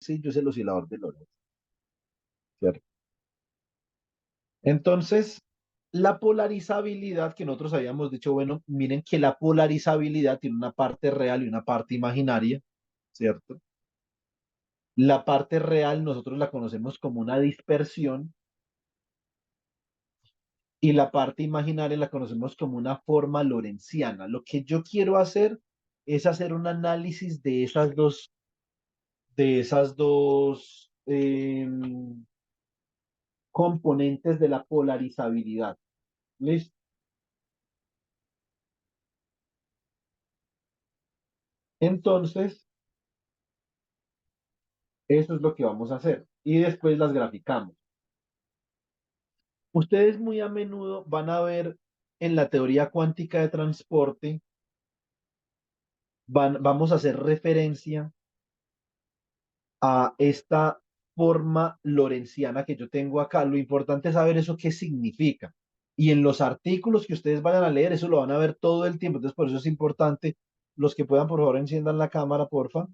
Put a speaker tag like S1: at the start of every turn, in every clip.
S1: sencillo es el oscilador de Lorentz, ¿cierto? Entonces, la polarizabilidad que nosotros habíamos dicho, bueno, miren que la polarizabilidad tiene una parte real y una parte imaginaria, ¿cierto? La parte real nosotros la conocemos como una dispersión y la parte imaginaria la conocemos como una forma lorenciana. Lo que yo quiero hacer es hacer un análisis de esas dos componentes de la polarizabilidad. ¿Listo? Entonces, eso es lo que vamos a hacer. Y después las graficamos. Ustedes muy a menudo van a ver en la teoría cuántica de transporte, vamos a hacer referencia a esta forma lorenciana que yo tengo acá. Lo importante es saber eso qué significa. Y en los artículos que ustedes vayan a leer, eso lo van a ver todo el tiempo. Entonces, por eso es importante, los que puedan, por favor, enciendan la cámara, porfa.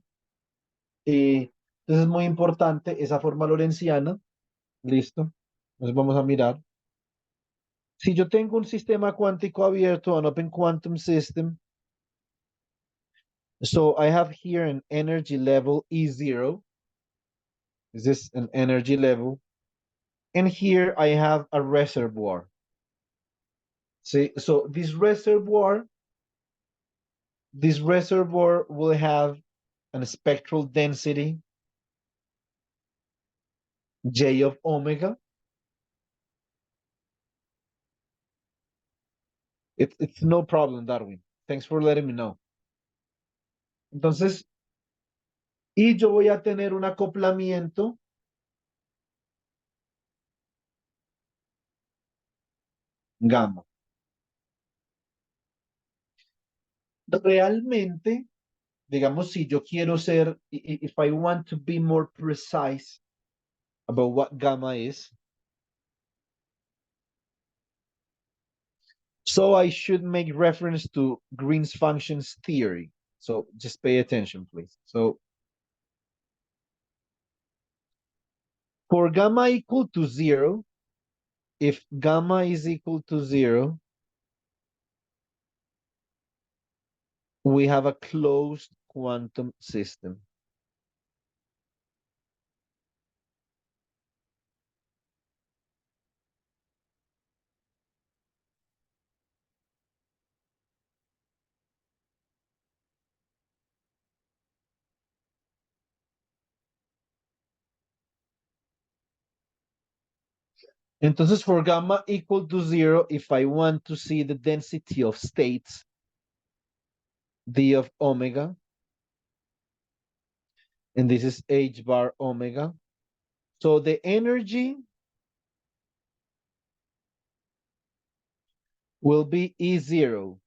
S1: Entonces, es muy importante esa forma lorenciana. Listo. Entonces, vamos a mirar. Si yo tengo un sistema cuántico abierto, an open quantum system, so I have here an energy level E0. This is an energy level. And here I have a reservoir. See, so this reservoir will have a spectral density J of omega. It's no problem, Darwin. Thanks for letting me know. Entonces, y yo voy a tener un acoplamiento gamma. Realmente, digamos, si yo quiero ser, if I want to be more precise about what gamma is, so I should make reference to Green's functions theory. So just pay attention, please. So for gamma equal to 0, if gamma is equal to 0, we have a closed quantum system. Entonces, for gamma equal to 0, if I want to see the density of states, d of omega, and this is h bar omega. So the energy will be E0.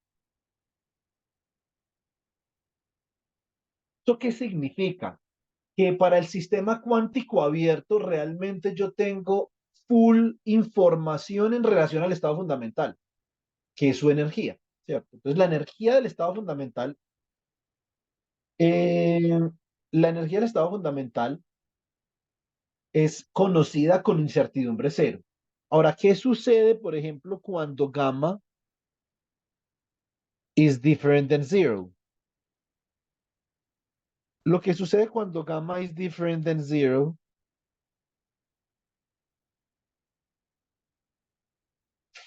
S1: ¿Eso qué significa? Que para el sistema cuántico abierto realmente yo tengo full información en relación al estado fundamental, que es su energía, ¿cierto? Entonces la energía del estado fundamental, eh, la energía del estado fundamental es conocida con incertidumbre cero. Ahora, ¿qué sucede, por ejemplo, cuando gamma is different than zero? Lo que sucede cuando gamma is different than zero,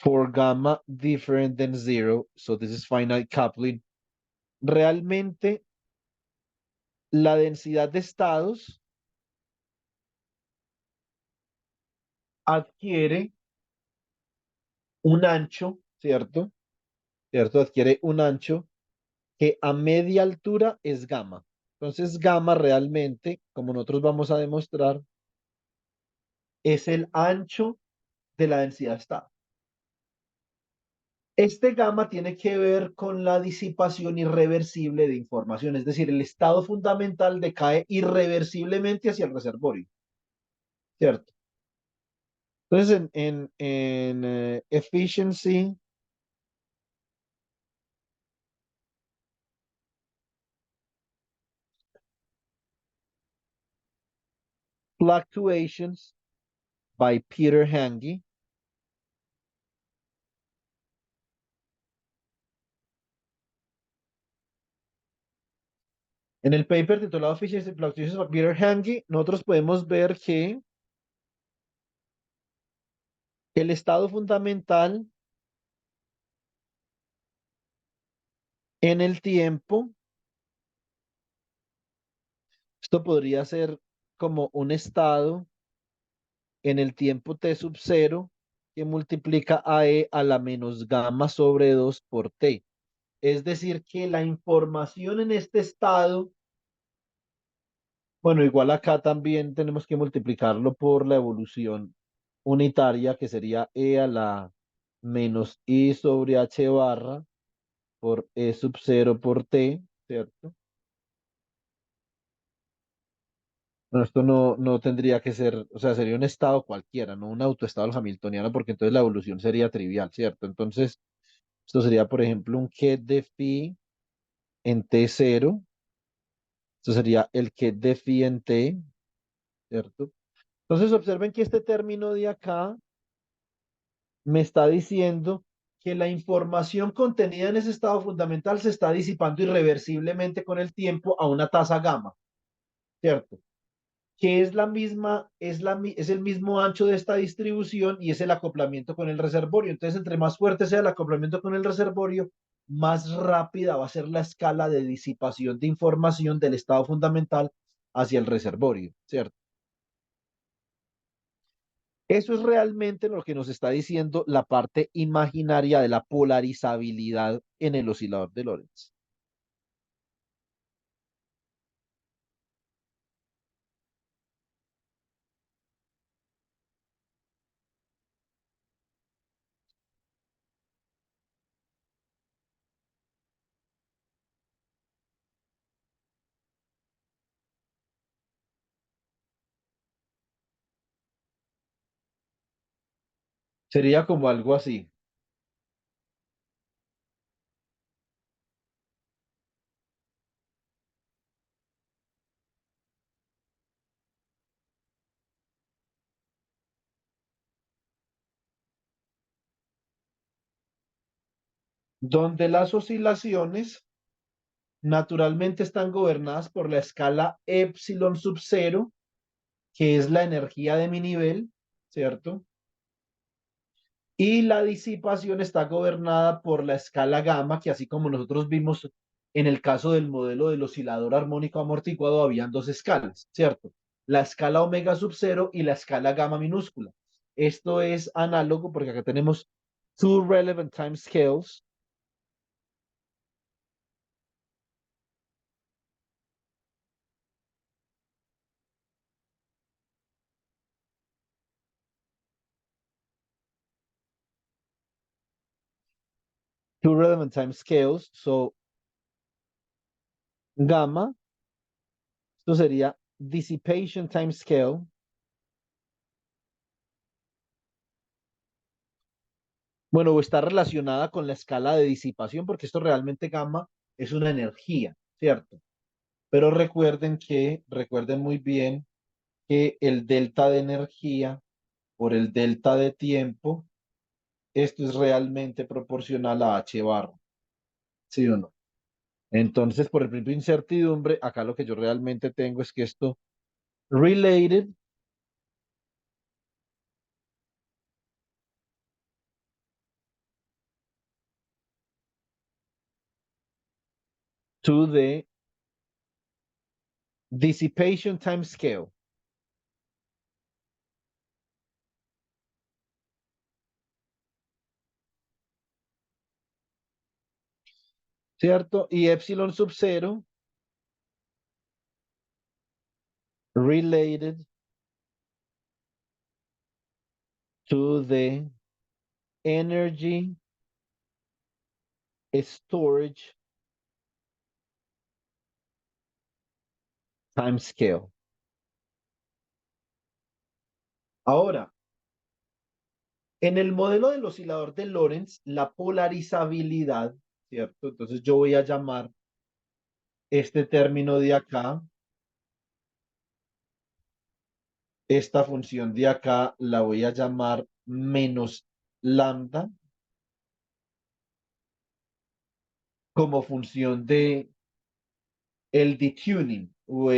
S1: for gamma different than zero, so this is finite coupling, realmente la densidad de estados adquiere un ancho, ¿cierto? ¿Cierto? Adquiere un ancho que a media altura es gamma. Entonces, gamma realmente, como nosotros vamos a demostrar, es el ancho de la densidad de estado. Este gamma tiene que ver con la disipación irreversible de información, es decir, el estado fundamental decae irreversiblemente hacia el reservorio, ¿cierto? Entonces, en efficiency, Fluctuations by Peter Hange. En el paper titulado Fishes and Fluctuations by Peter Hange, nosotros podemos ver que el estado fundamental en el tiempo, esto podría ser como un estado en el tiempo t sub 0 que multiplica a e a la menos gamma sobre 2 por t. Es decir, que la información en este estado, bueno, igual acá también tenemos que multiplicarlo por la evolución unitaria, que sería e a la menos i sobre h barra por e sub 0 por t, ¿cierto? No, esto no tendría que ser, o sea, sería un estado cualquiera, no un autoestado hamiltoniano, porque entonces la evolución sería trivial, ¿cierto? Entonces, esto sería, por ejemplo, un ket de phi en t0, esto sería el ket de phi en t, ¿cierto? Entonces, observen que este término de acá me está diciendo que la información contenida en ese estado fundamental se está disipando irreversiblemente con el tiempo a una tasa gamma, ¿cierto? Que es la misma, es el mismo ancho de esta distribución y es el acoplamiento con el reservorio. Entonces, entre más fuerte sea el acoplamiento con el reservorio, más rápida va a ser la escala de disipación de información del estado fundamental hacia el reservorio, ¿cierto? Eso es realmente lo que nos está diciendo la parte imaginaria de la polarizabilidad en el oscilador de Lorentz. Sería como algo así, donde las oscilaciones naturalmente están gobernadas por la escala epsilon sub cero, que es la energía de mi nivel, ¿cierto? Y la disipación está gobernada por la escala gamma, que así como nosotros vimos en el caso del modelo del oscilador armónico amortiguado, habían dos escalas, ¿cierto? La escala omega sub cero y la escala gamma minúscula. Esto es análogo porque acá tenemos two relevant time scales. Two relevant time scales. So, gamma, esto sería dissipation time scale. Bueno, o está relacionada con la escala de disipación, porque esto realmente gamma es una energía, ¿cierto? Pero recuerden muy bien que el delta de energía por el delta de tiempo, esto es realmente proporcional a h barra, ¿sí o no? Entonces, por el principio de incertidumbre, acá lo que yo realmente tengo es que esto related to the dissipation time scale, ¿cierto? Y epsilon sub cero related to the energy storage time scale. Ahora, en el modelo del oscilador de Lorentz, la polarizabilidad, ¿cierto? Entonces yo voy a llamar este término de acá Esta función de acá la voy a llamar menos lambda como función de el detuning o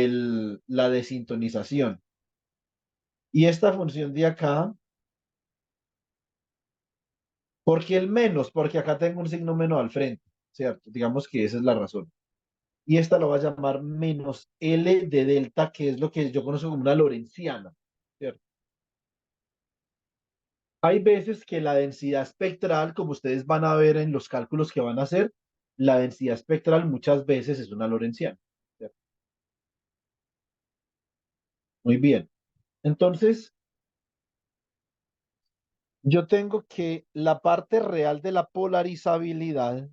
S1: la desintonización. Y esta función de acá, ¿por qué el menos? Porque acá tengo un signo menos al frente, ¿cierto? Digamos que esa es la razón. Y esta lo voy a llamar menos L de delta, que es lo que yo conozco como una lorentziana, ¿cierto? Hay veces que la densidad espectral, como ustedes van a ver en los cálculos que van a hacer, la densidad espectral muchas veces es una lorentziana, ¿cierto? Muy bien. Entonces, yo tengo que la parte real de la polarizabilidad,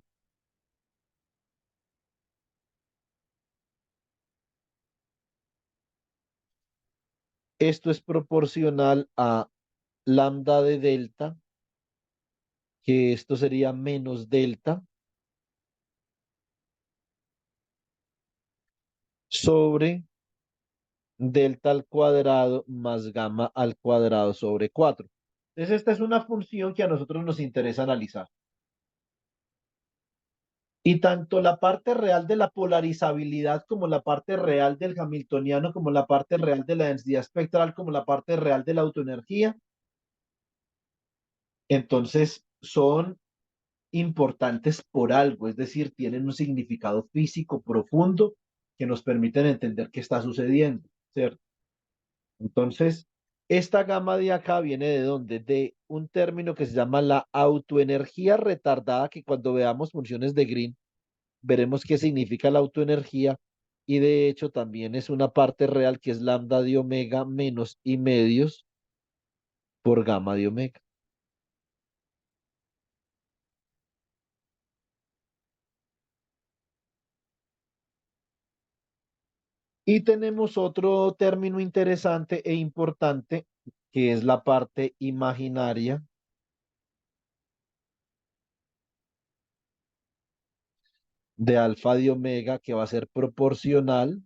S1: esto es proporcional a lambda de delta, que esto sería menos delta, sobre delta al cuadrado más gamma al cuadrado sobre 4. Entonces, esta es una función que a nosotros nos interesa analizar. Y tanto la parte real de la polarizabilidad como la parte real del hamiltoniano, como la parte real de la densidad espectral, como la parte real de la autoenergía, entonces son importantes por algo, es decir, tienen un significado físico profundo que nos permiten entender qué está sucediendo, ¿cierto? Entonces, esta gama de acá viene de dónde? De un término que se llama la autoenergía retardada, que cuando veamos funciones de Green, veremos qué significa la autoenergía. Y de hecho también es una parte real que es lambda de omega menos I medios por gamma de omega. Y tenemos otro término interesante e importante, que es la parte imaginaria de alfa de omega, que va a ser proporcional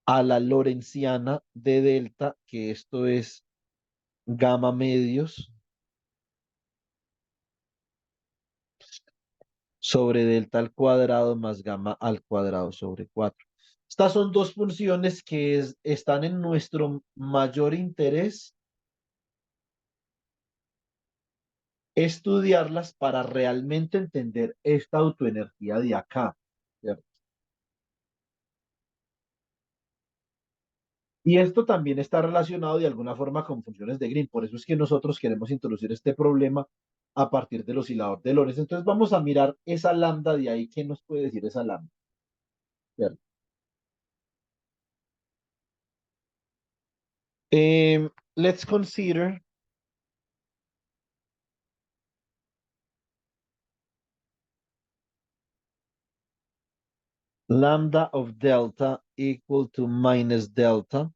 S1: a la lorentziana de delta, que esto es gamma medios sobre delta al cuadrado más gamma al cuadrado sobre 4. Estas son dos funciones que están en nuestro mayor interés estudiarlas para realmente entender esta autoenergía de acá, ¿cierto? Y esto también está relacionado de alguna forma con funciones de Green. Por eso es que nosotros queremos introducir este problema a partir del oscilador de Lorenz. Entonces vamos a mirar esa lambda de ahí. ¿Qué nos puede decir esa lambda? ¿Cierto? Let's consider lambda of delta equal to minus delta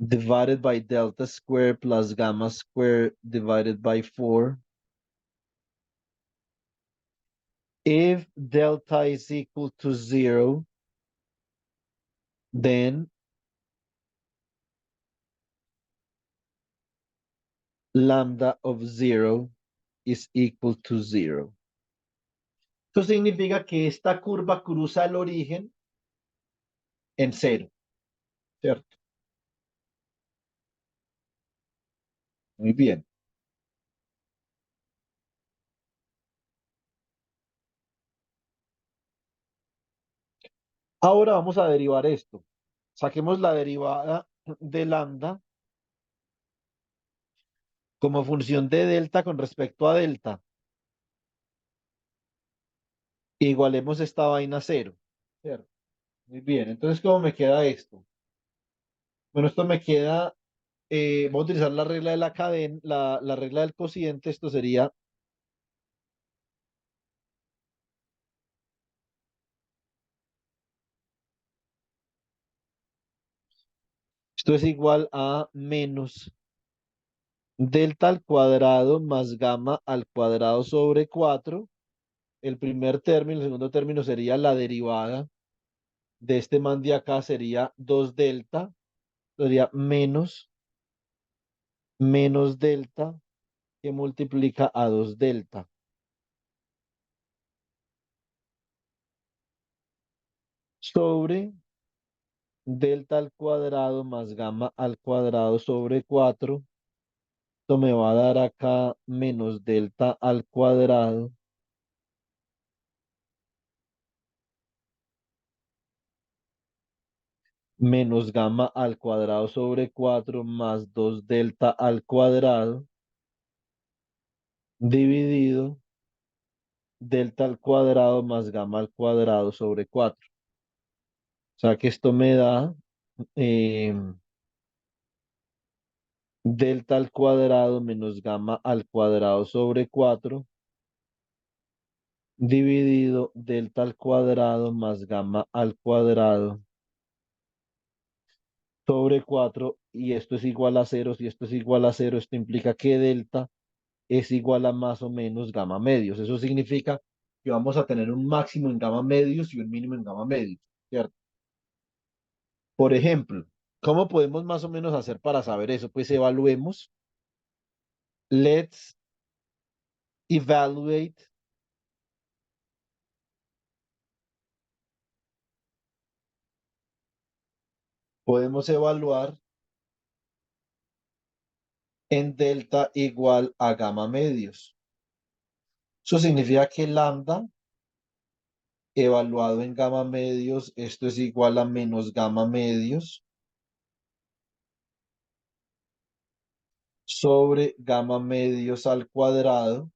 S1: divided by delta square plus gamma square divided by 4. If delta is equal to 0, then lambda of 0 is equal to 0. Esto significa que esta curva cruza el origen en cero, ¿cierto? Muy bien. Ahora vamos a derivar esto. Saquemos la derivada de lambda como función de delta con respecto a delta. Igualemos esta vaina a cero, ¿cierto? Muy bien. Entonces, ¿cómo me queda esto? Bueno, esto me queda, voy a utilizar la regla de la cadena, la regla del cociente. Esto sería, esto es igual a menos delta al cuadrado más gamma al cuadrado sobre 4. El primer término, el segundo término sería la derivada de este man de acá sería 2 delta, sería menos delta que multiplica a 2 delta sobre delta al cuadrado más gamma al cuadrado sobre 4. Esto me va a dar acá menos delta al cuadrado menos gamma al cuadrado sobre 4 más 2 delta al cuadrado dividido delta al cuadrado más gamma al cuadrado sobre 4. O sea que esto me da eh, delta al cuadrado menos gamma al cuadrado sobre 4 dividido delta al cuadrado más gamma al cuadrado sobre 4 y esto es igual a cero. Si esto es igual a cero, esto implica que delta es igual a más o menos gamma medios. Eso significa que vamos a tener un máximo en gamma medios y un mínimo en gamma medios, ¿cierto? Por ejemplo, ¿cómo podemos más o menos hacer para saber eso? Pues evaluemos. Let's evaluate podemos evaluar en delta igual a gamma medios. Eso significa que lambda evaluado en gamma medios, esto es igual a menos gamma medios sobre gamma medios al cuadrado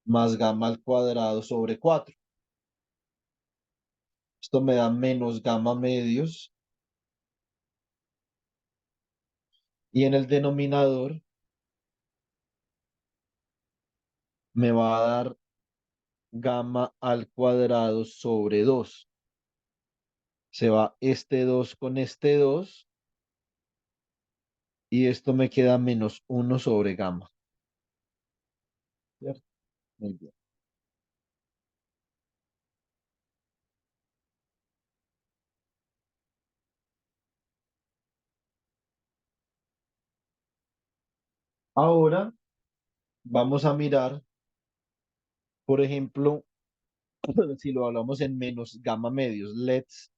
S1: más gamma al cuadrado sobre 4. Esto me da menos gamma medios y en el denominador me va a dar gamma al cuadrado sobre 2. Se va este 2 con este 2 y esto me queda menos 1 sobre gamma. ¿Cierto? Muy bien. Ahora vamos a mirar, por ejemplo, si lo hablamos en menos gamma medios, let's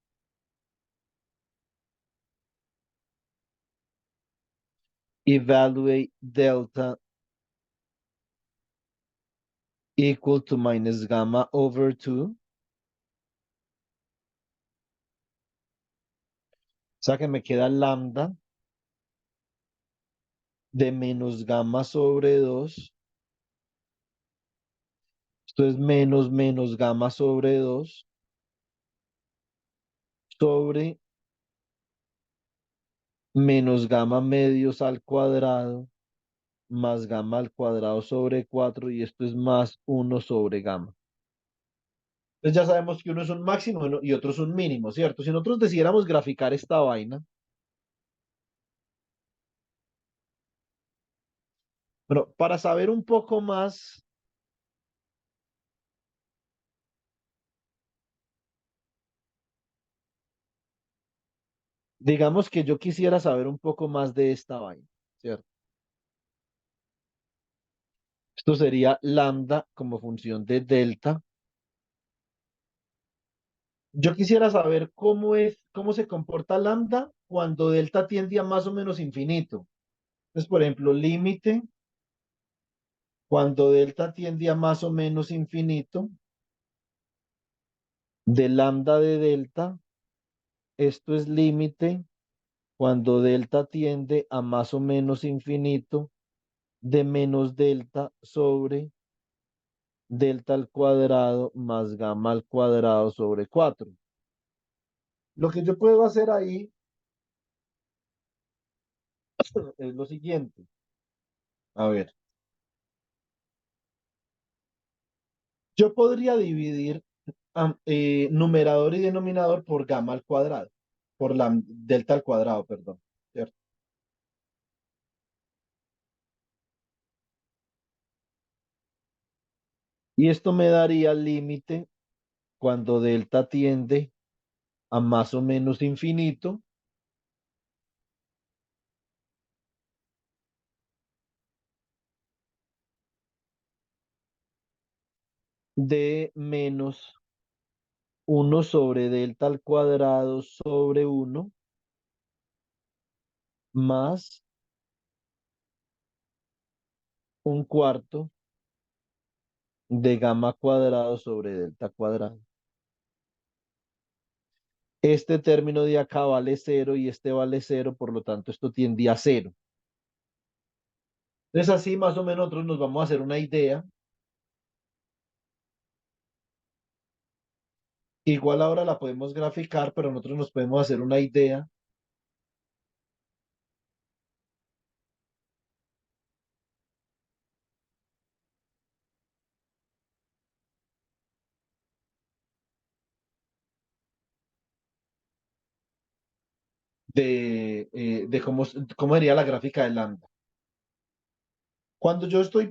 S1: evaluate delta equal to minus gamma over 2. O sea que me queda lambda de menos gamma sobre 2. Esto es menos gamma sobre 2 sobre menos gamma medios al cuadrado más gamma al cuadrado sobre 4 y esto es más 1 sobre gamma. Entonces ya sabemos que uno es un máximo y otro es un mínimo, ¿cierto? Si nosotros decidiéramos graficar esta vaina, bueno, para saber un poco más, digamos que yo quisiera saber un poco más de esta vaina, ¿cierto? Esto sería lambda como función de delta. Yo quisiera saber cómo se comporta lambda cuando delta tiende a más o menos infinito. Entonces, por ejemplo, límite cuando delta tiende a más o menos infinito de lambda de delta. Esto es límite cuando delta tiende a más o menos infinito de menos delta sobre delta al cuadrado más gamma al cuadrado sobre 4. Lo que yo puedo hacer ahí es lo siguiente. A ver, yo podría dividir numerador y denominador por gamma al cuadrado, por la delta al cuadrado, perdón, ¿cierto? Y esto me daría límite cuando delta tiende a más o menos infinito, de menos 1/delta² sobre 1 más 1/4 de gamma cuadrado sobre delta cuadrado. Este término de acá vale 0 y este vale 0, por lo tanto esto tiende a 0. Entonces así más o menos nosotros nos vamos a hacer una idea. Igual ahora la podemos graficar, pero nosotros nos podemos hacer una idea de cómo sería la gráfica de lambda. Cuando yo estoy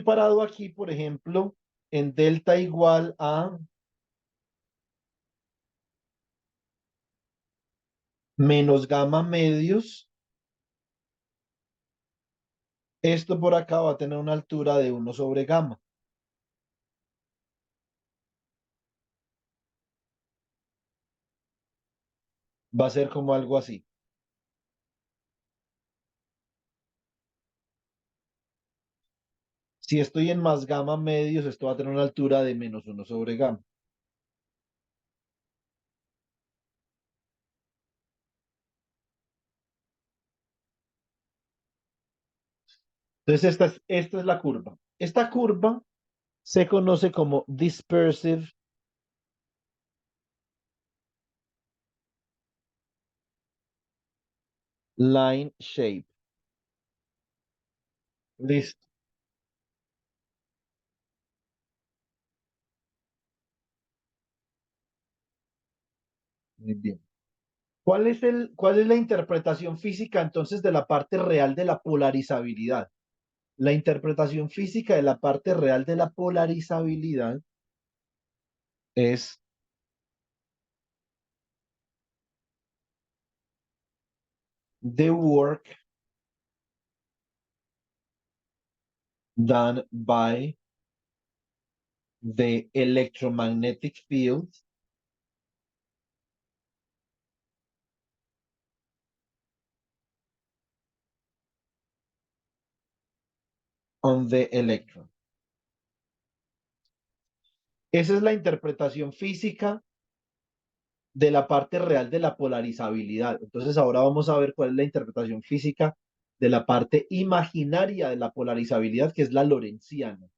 S1: parado aquí, por ejemplo, en delta igual a menos gamma medios, esto por acá va a tener una altura de 1 sobre gamma. Va a ser como algo así. Si estoy en más gamma medios, esto va a tener una altura de menos 1 sobre gamma. Entonces, esta es la curva. Esta curva se conoce como dispersive line shape. Listo. Muy bien. ¿Cuál es la interpretación física entonces de la parte real de la polarizabilidad? La interpretación física de la parte real de la polarizabilidad es the work done by the electromagnetic field on the electron. Esa es la interpretación física de la parte real de la polarizabilidad. Entonces ahora vamos a ver cuál es la interpretación física de la parte imaginaria de la polarizabilidad, que es la lorentziana.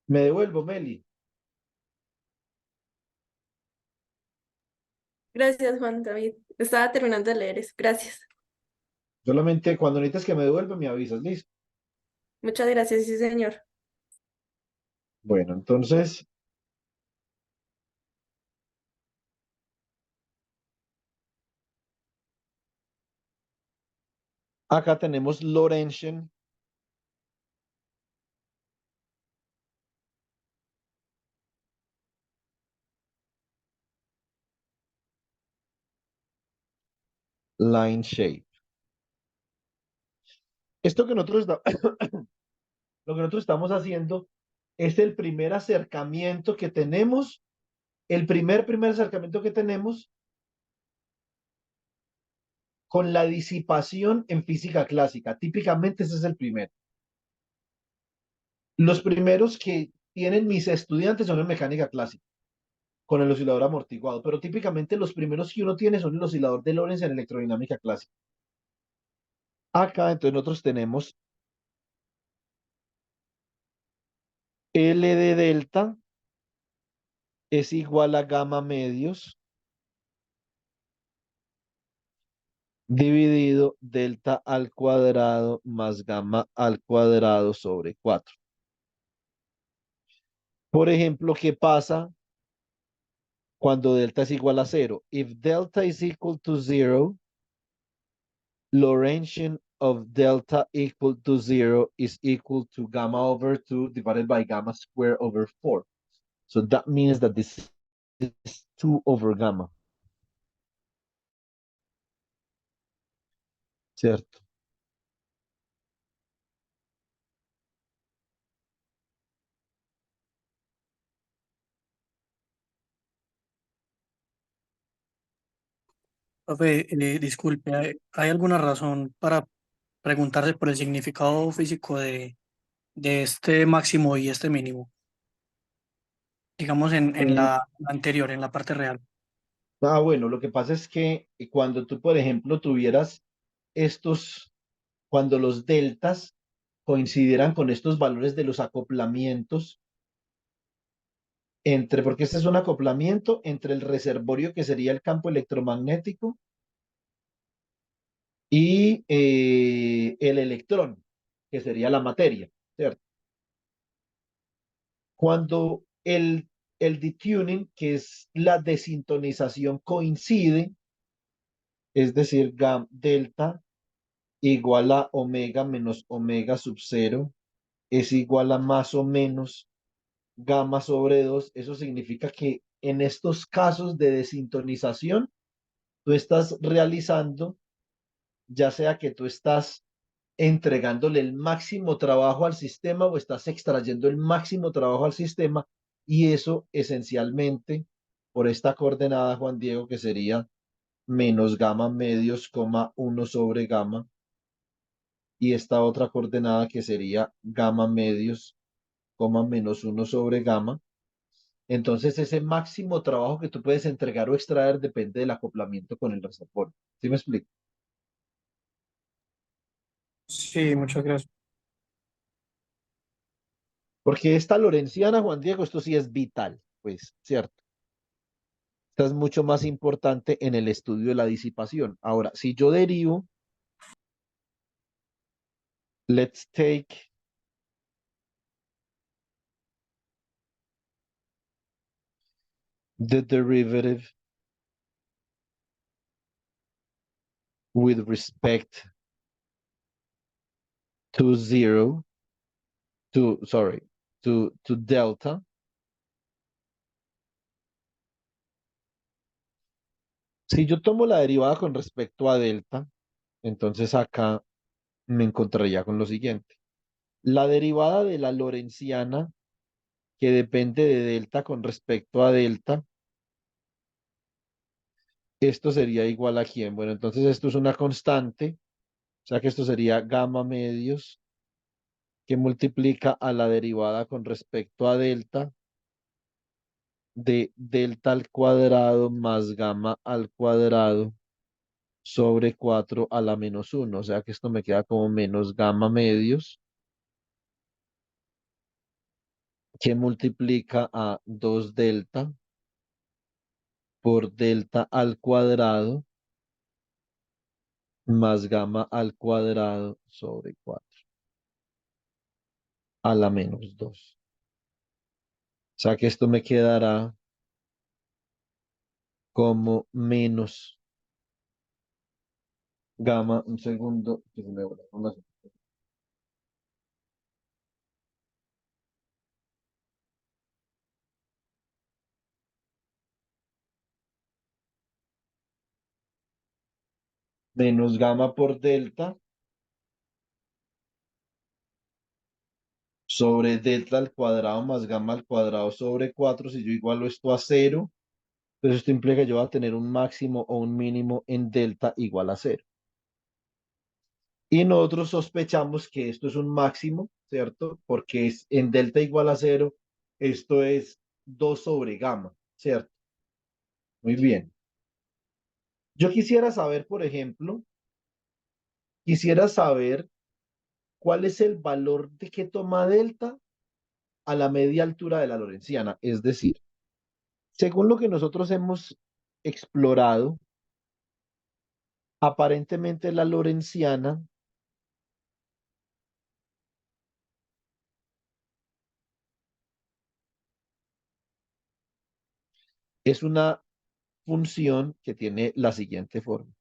S1: Me devuelvo, Meli.
S2: Gracias, Juan David. Estaba terminando de leer eso. Gracias.
S1: Solamente cuando necesites que me devuelva, me avisas, listo.
S2: Muchas gracias, sí, señor.
S1: Bueno, entonces, acá tenemos Lorentzian line shape. Esto que nosotros, lo que nosotros estamos haciendo es el primer acercamiento que tenemos, el primer acercamiento que tenemos con la disipación en física clásica. Típicamente ese es el primero. Los primeros que tienen mis estudiantes son en mecánica clásica, con el oscilador amortiguado, pero típicamente los primeros que uno tiene son el oscilador de Lorentz en electrodinámica clásica. Acá entonces nosotros tenemos L de delta es igual a gamma medios dividido delta al cuadrado más gamma al cuadrado sobre 4. Por ejemplo, ¿qué pasa cuando delta es igual a 0? If delta is equal to 0, Lorentzian of delta equal to 0 is equal to gamma over 2 divided by gamma squared over 4. So that means that this is 2 over gamma. ¿Cierto?
S3: Profe, disculpe, ¿hay alguna razón para preguntarse por el significado físico de este máximo y este mínimo? Digamos en
S1: Eh,
S3: la anterior, en la parte real.
S1: bueno, lo que pasa es que cuando tú, por ejemplo, tuvieras estos, cuando los deltas coincidieran con estos valores de los acoplamientos entre, porque este es un acoplamiento entre el reservorio que sería el campo electromagnético y el electrón, que sería la materia, ¿cierto? Cuando el detuning, que es la desintonización, coincide, es decir, delta igual a omega menos omega sub cero es igual a más o menos gamma sobre 2. Eso significa que en estos casos de desintonización, tú estás realizando, ya sea que tú estás entregándole el máximo trabajo al sistema o estás extrayendo el máximo trabajo al sistema, y eso esencialmente por esta coordenada, Juan Diego, que sería menos gamma medios, coma 1 sobre gamma, y esta otra coordenada que sería gamma medios, coma menos 1 sobre gamma. Entonces ese máximo trabajo que tú puedes entregar o extraer depende del acoplamiento con el reservorio. ¿Sí me explico?
S3: Sí, muchas gracias.
S1: Porque esta lorenciana, Juan Diego, esto sí es vital, pues, ¿cierto? Esta es mucho más importante en el estudio de la disipación. Ahora, si yo derivo, let's take the derivative with respect to zero, sorry, to delta. Si yo tomo la derivada con respecto a delta, entonces acá me encontraría con lo siguiente. La derivada de la lorenciana, que depende de delta con respecto a delta, esto sería igual a quién. Bueno, entonces esto es una constante, o sea que esto sería gamma medios que multiplica a la derivada con respecto a delta de delta al cuadrado más gamma al cuadrado sobre 4 a la menos 1. O sea que esto me queda como menos gamma medios que multiplica a 2 delta por delta al cuadrado más gamma al cuadrado sobre 4 a la menos 2. O sea que esto me quedará como menos gamma, un segundo, que se me borró una- menos gamma por delta sobre delta al cuadrado más gamma al cuadrado sobre 4. Si yo igualo esto a cero, entonces esto implica que yo voy a tener un máximo o un mínimo en delta igual a cero. Y nosotros sospechamos que esto es un máximo, ¿cierto? Porque es en delta igual a cero, esto es 2 sobre gamma, ¿cierto? Muy bien. Yo quisiera saber, por ejemplo, quisiera saber cuál es el valor de que toma delta a la media altura de la Lorentziana. Es decir, según lo que nosotros hemos explorado, aparentemente la Lorentziana es una función que tiene la siguiente forma.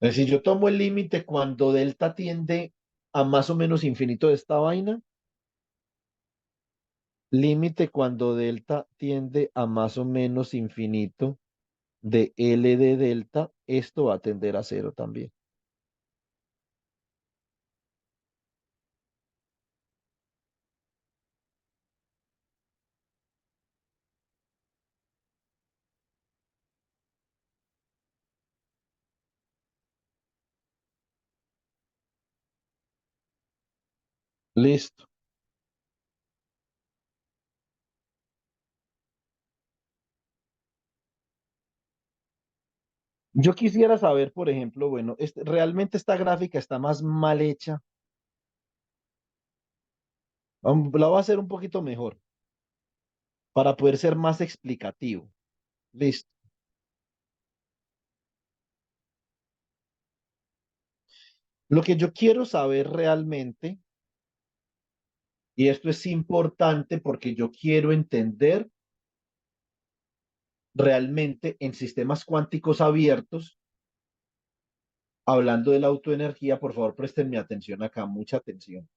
S1: Es decir, yo tomo el límite cuando delta tiende a más o menos infinito de esta vaina, límite cuando delta tiende a más o menos infinito de L de delta, esto va a tender a cero también. Listo. Yo quisiera saber, por ejemplo, bueno, realmente esta gráfica está más mal hecha. La voy a hacer un poquito mejor para poder ser más explicativo. Listo. Lo que yo quiero saber realmente, y esto es importante porque yo quiero entender realmente en sistemas cuánticos abiertos, hablando de la autoenergía, por favor, presten mi atención acá, mucha atención.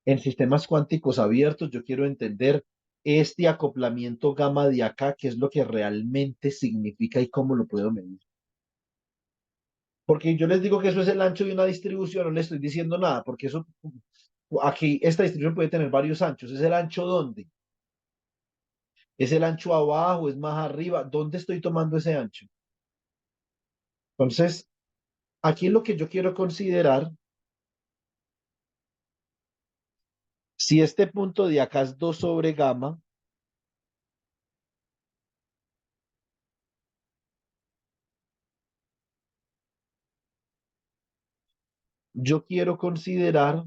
S1: En sistemas cuánticos abiertos, yo quiero entender este acoplamiento gamma de acá, qué es lo que realmente significa y cómo lo puedo medir. Porque yo les digo que eso es el ancho de una distribución, no les estoy diciendo nada, porque eso, aquí, esta distribución puede tener varios anchos. ¿Es el ancho dónde? ¿Es el ancho abajo? ¿Es más arriba? ¿Dónde estoy tomando ese ancho? Entonces, aquí lo que yo quiero considerar, si este punto de acá es 2 sobre gamma, yo quiero considerar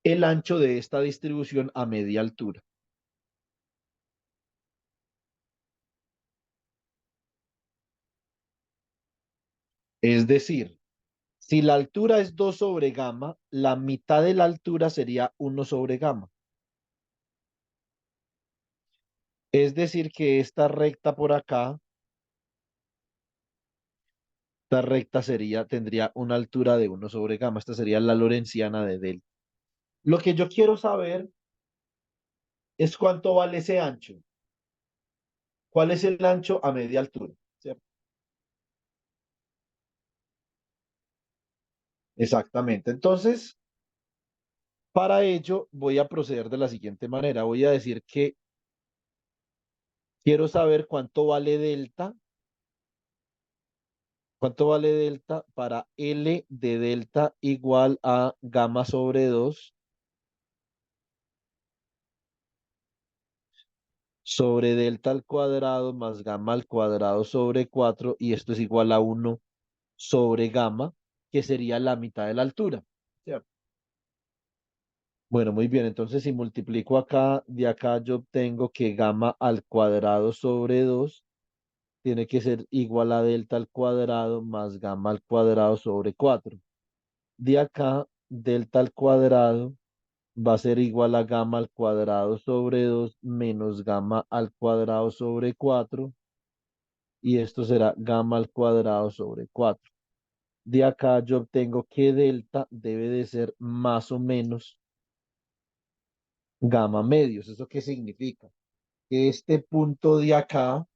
S1: el ancho de esta distribución a media altura. Es decir, si la altura es 2 sobre gamma, la mitad de la altura sería 1 sobre gamma. Es decir, que esta recta por acá, esta recta tendría una altura de 1 sobre gamma. Esta sería la lorentziana de delta. Lo que yo quiero saber es cuánto vale ese ancho. ¿Cuál es el ancho a media altura? ¿Cierto? Exactamente. Entonces, para ello voy a proceder de la siguiente manera. Voy a decir que quiero saber cuánto vale delta para L de delta igual a gamma sobre 2 sobre delta al cuadrado más gamma al cuadrado sobre 4 y esto es igual a 1 sobre gamma, que sería la mitad de la altura. ¿Cierto? Bueno, muy bien. Entonces, si multiplico acá, de acá yo obtengo que gamma al cuadrado sobre 2 tiene que ser igual a delta al cuadrado más gamma al cuadrado sobre 4. De acá, delta al cuadrado va a ser igual a gamma al cuadrado sobre 2 menos gamma al cuadrado sobre 4 y esto será gamma al cuadrado sobre 4. De acá yo obtengo que delta debe de ser más o menos gamma medios. ¿Eso qué significa? Que este punto de acá,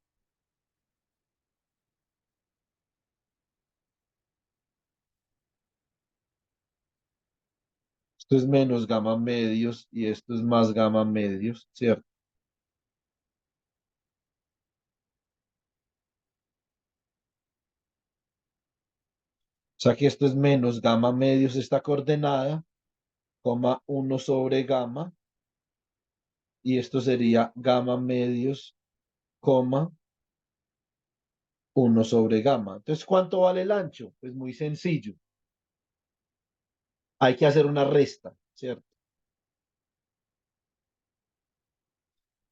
S1: esto es menos gamma medios y esto es más gamma medios, ¿cierto? O sea que esto es menos gamma medios esta coordenada, coma 1 sobre gamma, y esto sería gamma medios, coma 1 sobre gamma. Entonces, ¿cuánto vale el ancho? Pues muy sencillo. Hay que hacer una resta, ¿cierto?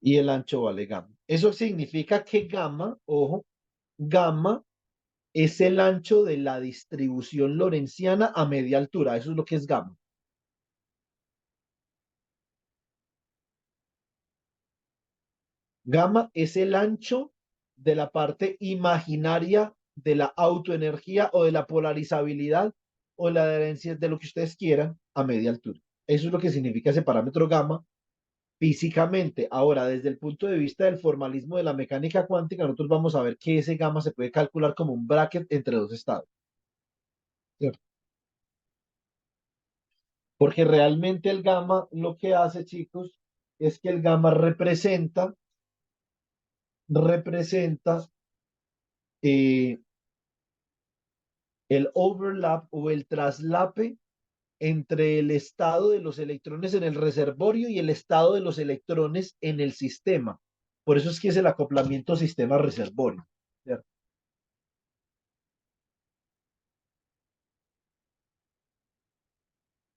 S1: Y el ancho vale gamma. Eso significa que gamma, ojo, gamma es el ancho de la distribución lorentziana a media altura. Eso es lo que es gamma. Gamma es el ancho de la parte imaginaria de la autoenergía o de la polarizabilidad o la adherencia de lo que ustedes quieran a media altura. Eso es lo que significa ese parámetro gamma físicamente. Ahora, desde el punto de vista del formalismo de la mecánica cuántica, nosotros vamos a ver que ese gamma se puede calcular como un bracket entre dos estados, ¿cierto? Porque realmente el gamma lo que hace, chicos, es que el gamma representa eh, el overlap o el traslape entre el estado de los electrones en el reservorio y el estado de los electrones en el sistema. Por eso es que es el acoplamiento sistema-reservorio, ¿cierto?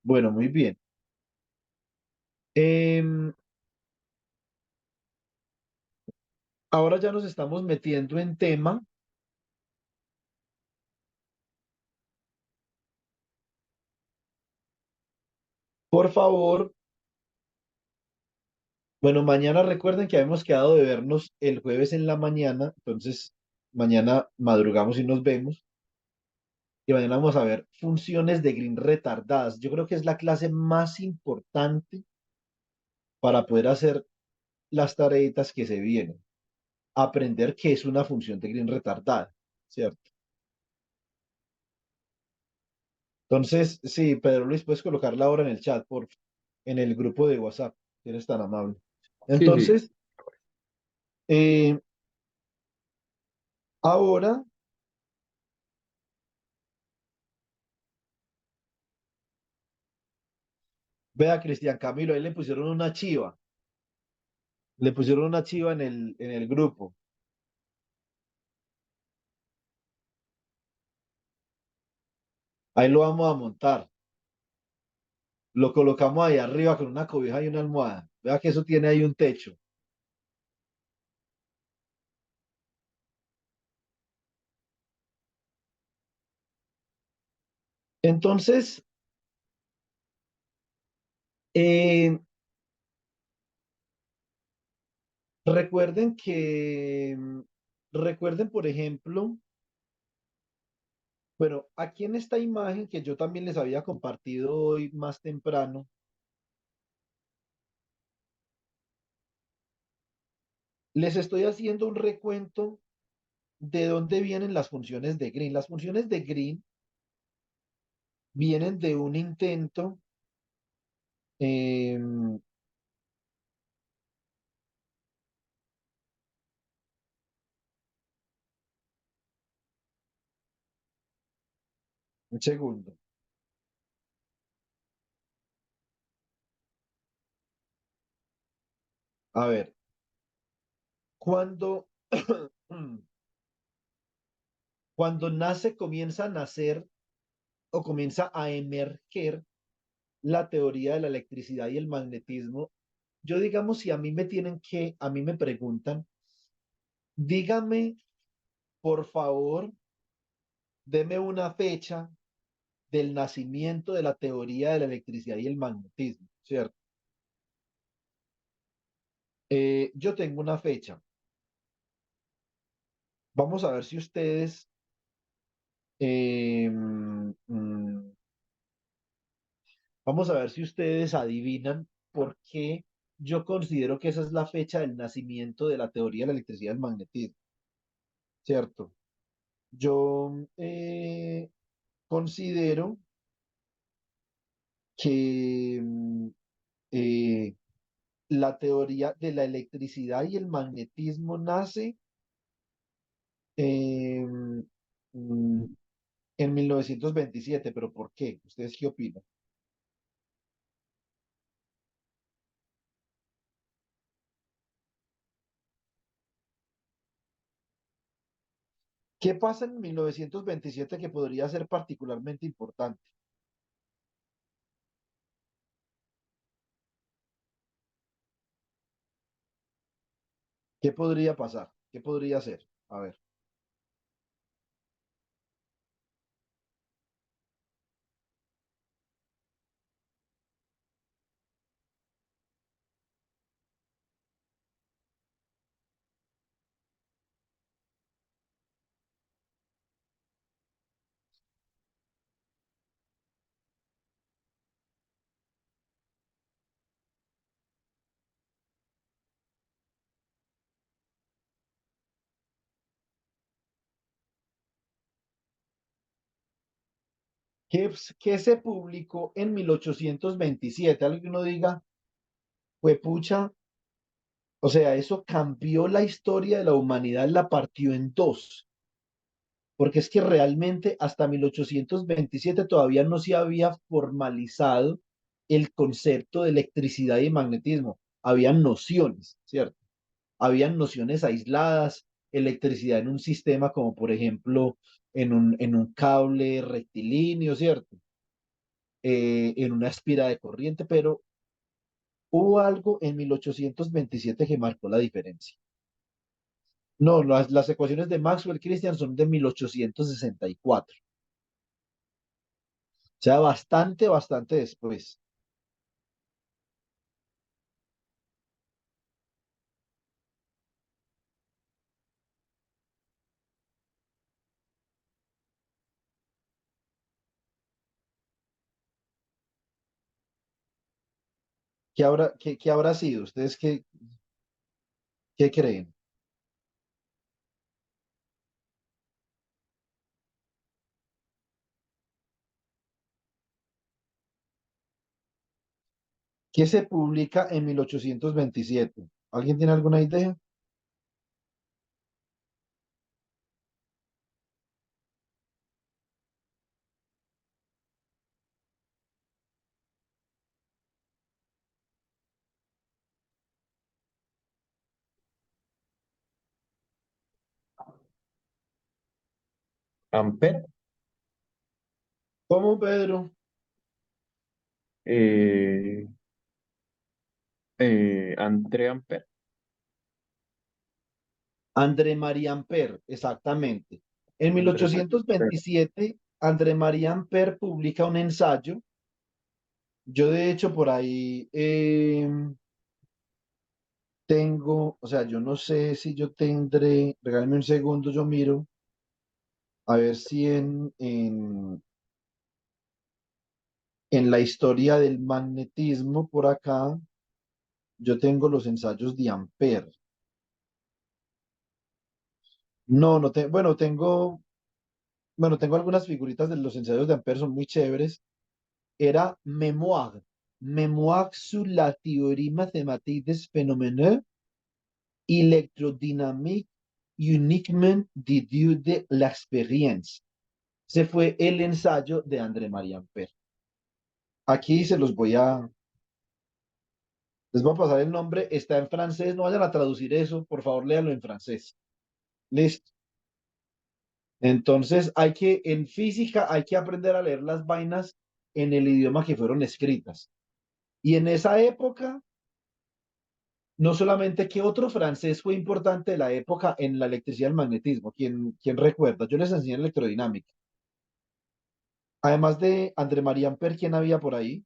S1: Bueno, muy bien. Em, Ahora ya nos estamos metiendo en tema. Por favor, bueno, mañana recuerden que habíamos quedado de vernos el jueves en la mañana, entonces mañana madrugamos y nos vemos. Y mañana vamos a ver funciones de Green retardadas. Yo creo que es la clase más importante para poder hacer las tareitas que se vienen. Aprender qué es una función de Green retardada, ¿cierto? Entonces, sí, Pedro Luis, puedes colocarla ahora en el chat, en el grupo de WhatsApp, si eres tan amable.
S4: Sí, sí.
S1: Entonces, eh, ahora, vea, Cristian Camilo, ahí le pusieron una chiva. Le pusieron una chiva en el grupo. Ahí lo vamos a montar. Lo colocamos ahí arriba con una cobija y una almohada. Vea que eso tiene ahí un techo. Entonces, eh, recuerden que, recuerden, por ejemplo, bueno, aquí en esta imagen que yo también les había compartido hoy más temprano, les estoy haciendo un recuento de dónde vienen las funciones de Green. Las funciones de Green vienen de un intento, un segundo. A ver, cuando, cuando nace, comienza a nacer o comienza a emerger la teoría de la electricidad y el magnetismo, yo digamos, si a mí me tienen que, a mí me preguntan, dígame, por favor, deme una fecha del nacimiento de la teoría de la electricidad y el magnetismo, ¿cierto? Yo tengo una fecha. Vamos a ver si ustedes, vamos a ver si ustedes adivinan por qué yo considero que esa es la fecha del nacimiento de la teoría de la electricidad y el magnetismo, ¿cierto? Yo considero que eh, la teoría de la electricidad y el magnetismo nace en, mm, en 1927, pero ¿por qué? ¿Ustedes qué opinan? ¿Qué pasa en 1927 que podría ser particularmente importante? ¿Qué podría pasar? ¿Qué podría ser? A ver. ¿Qué se publicó en 1827? Algo que uno diga, fue pucha, o sea, eso cambió la historia de la humanidad, la partió en dos, porque es que realmente hasta 1827 todavía no se había formalizado el concepto de electricidad y magnetismo. Habían nociones, ¿cierto? Habían nociones aisladas, electricidad en un sistema como por ejemplo en un cable rectilíneo, ¿cierto? En una espira de corriente, pero hubo algo en 1827 que marcó la diferencia. No, las ecuaciones de Maxwell-Christian son de 1864, o sea, bastante, bastante después. ¿Qué habrá sido? ¿Ustedes qué creen? ¿Qué se publica en 1827? ¿Alguien tiene alguna idea?
S4: Amper,
S1: ¿Cómo, Pedro?
S4: eh, André Amper.
S1: André María Amper, exactamente. En
S4: André María Amper.
S1: 1827, André María Amper publica un ensayo. Yo, de hecho, por ahí tengo, o sea, yo no sé si yo tendré, regálame un segundo, yo miro, a ver si en la historia del magnetismo por acá, yo tengo los ensayos de Amper. No, no tengo, bueno, tengo algunas figuritas de los ensayos de Amper, son muy chéveres. Era Mémoire sur la théorie mathématique des phénomènes électrodynamiques uniquement déduits de l'expérience. Ese fue el ensayo de André María Amper. Aquí les voy a pasar el nombre, está en francés, no vayan a traducir eso, por favor léanlo en francés. Listo. Entonces, en física hay que aprender a leer las vainas en el idioma que fueron escritas. Y en esa época, no solamente que otro francés fue importante de la época en la electricidad y el magnetismo, ¿quién recuerda? Yo les enseñé electrodinámica. Además de André María Ampère, ¿quién había por ahí?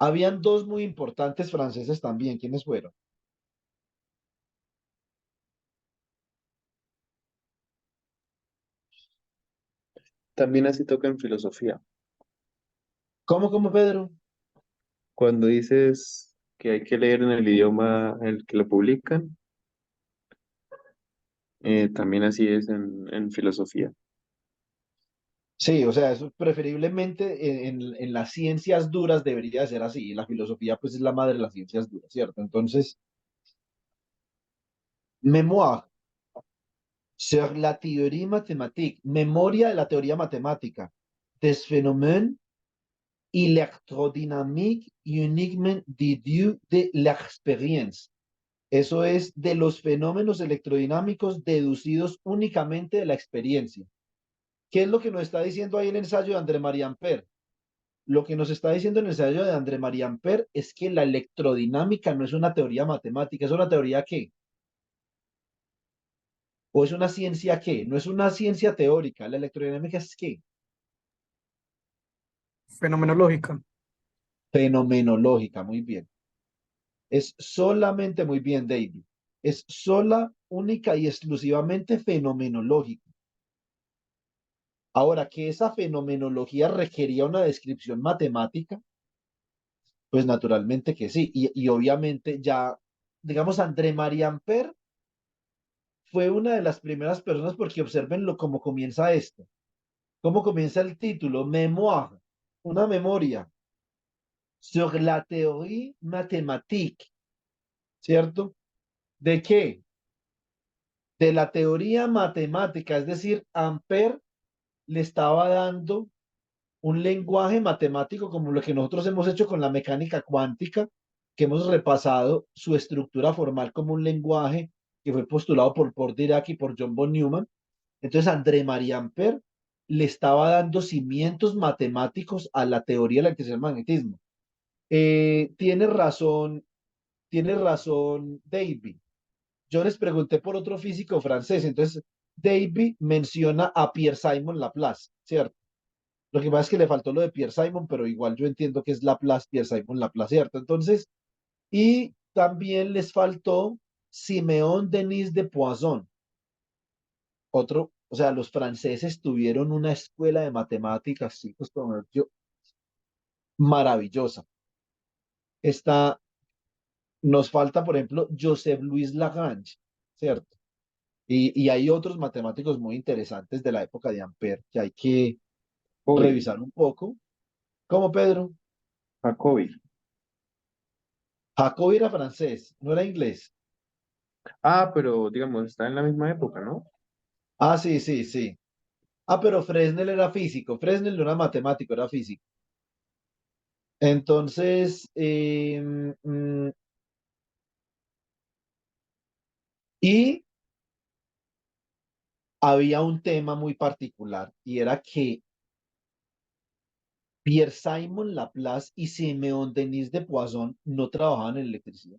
S1: Habían dos muy importantes franceses también. ¿Quiénes fueron?
S4: También así toca en filosofía.
S1: ¿Cómo, Pedro?
S4: Cuando dices que hay que leer en el idioma en el que lo publican, también así es en filosofía.
S1: Sí, o sea, eso preferiblemente en las ciencias duras debería de ser así. Y la filosofía, pues, es la madre de las ciencias duras, ¿cierto? Entonces, mémoire sur la théorie mathématique, memoria de la teoría matemática, des phénomènes électrodynamiques uniquement déduits de l'expérience. Eso es de los fenómenos electrodinámicos deducidos únicamente de la experiencia. ¿Qué es lo que nos está diciendo ahí el ensayo de André María Ampère? Lo que nos está diciendo en el ensayo de André María Ampère es que la electrodinámica no es una teoría matemática, es una teoría ¿qué? ¿O es una ciencia qué? No es una ciencia teórica, la electrodinámica es ¿qué?
S3: Fenomenológica.
S1: Fenomenológica, muy bien. Es solamente, muy bien, David. Es sola, única y exclusivamente fenomenológica. Ahora, que esa fenomenología requería una descripción matemática, pues naturalmente que sí. Y obviamente ya, digamos, André María Ampère fue una de las primeras personas porque observen cómo comienza esto. ¿Cómo comienza el título? Mémoire, una memoria sur la théorie mathématique, ¿cierto? ¿De qué? De la teoría matemática, es decir, Ampère le estaba dando un lenguaje matemático como lo que nosotros hemos hecho con la mecánica cuántica, que hemos repasado su estructura formal como un lenguaje que fue postulado por Paul Dirac y por John von Neumann. Entonces, André Marie Ampère le estaba dando cimientos matemáticos a la teoría de la electricidad del magnetismo. Tiene razón David. Yo les pregunté por otro físico francés, entonces David menciona a Pierre-Simon Laplace, ¿cierto? Lo que pasa es que le faltó lo de Pierre-Simon, pero igual yo entiendo que es Laplace, Pierre-Simon Laplace, ¿cierto? Entonces, y también les faltó Siméon Denis de Poisson, otro, o sea, los franceses tuvieron una escuela de matemáticas, chicos, como yo, maravillosa. Está, nos falta, por ejemplo, Joseph Louis Lagrange, ¿cierto? Y hay otros matemáticos muy interesantes de la época de Ampère que hay que
S4: Jacobi,
S1: revisar un poco, como Pedro.
S4: Jacobi.
S1: Jacobi era francés, no era inglés.
S4: Ah, pero digamos, está en la misma época, ¿no?
S1: Ah, sí, sí, sí. Ah, pero Fresnel era físico. Fresnel no era matemático, era físico. Entonces, y había un tema muy particular y era que Pierre-Simon Laplace y Siméon Denis de Poisson no trabajaban en electricidad,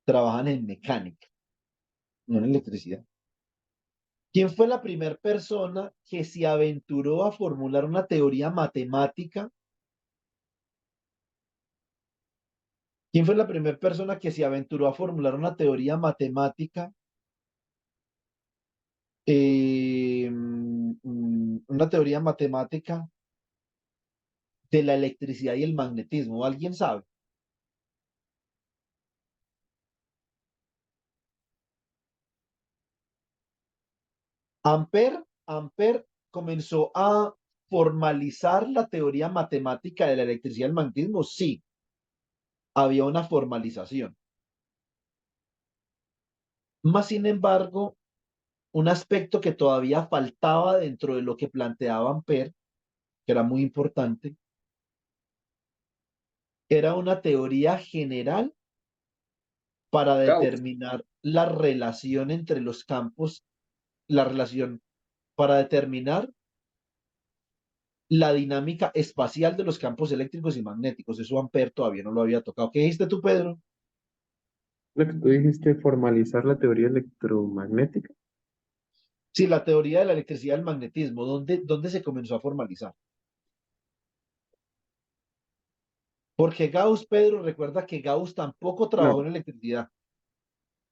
S1: trabajan en mecánica, no en electricidad. ¿Quién fue la primera persona que se aventuró a formular una teoría matemática? ¿Quién fue la primera persona que se aventuró a formular una teoría matemática? Una teoría matemática de la electricidad y el magnetismo. ¿Alguien sabe? Ampère comenzó a formalizar la teoría matemática de la electricidad y el magnetismo. Sí, había una formalización. Más sin embargo, un aspecto que todavía faltaba dentro de lo que planteaba Ampère, que era muy importante, era una teoría general para
S4: Gauss.
S1: determinar la relación entre los campos, la relación para determinar la dinámica espacial de los campos eléctricos y magnéticos. Eso Ampère todavía no lo había tocado. ¿Qué dijiste tú, Pedro?
S4: Lo que tú dijiste, formalizar la teoría electromagnética.
S1: Sí, la teoría de la electricidad y el magnetismo. ¿Dónde se comenzó a formalizar? Porque Gauss, Pedro, recuerda que Gauss tampoco trabajó
S4: No,
S1: en electricidad.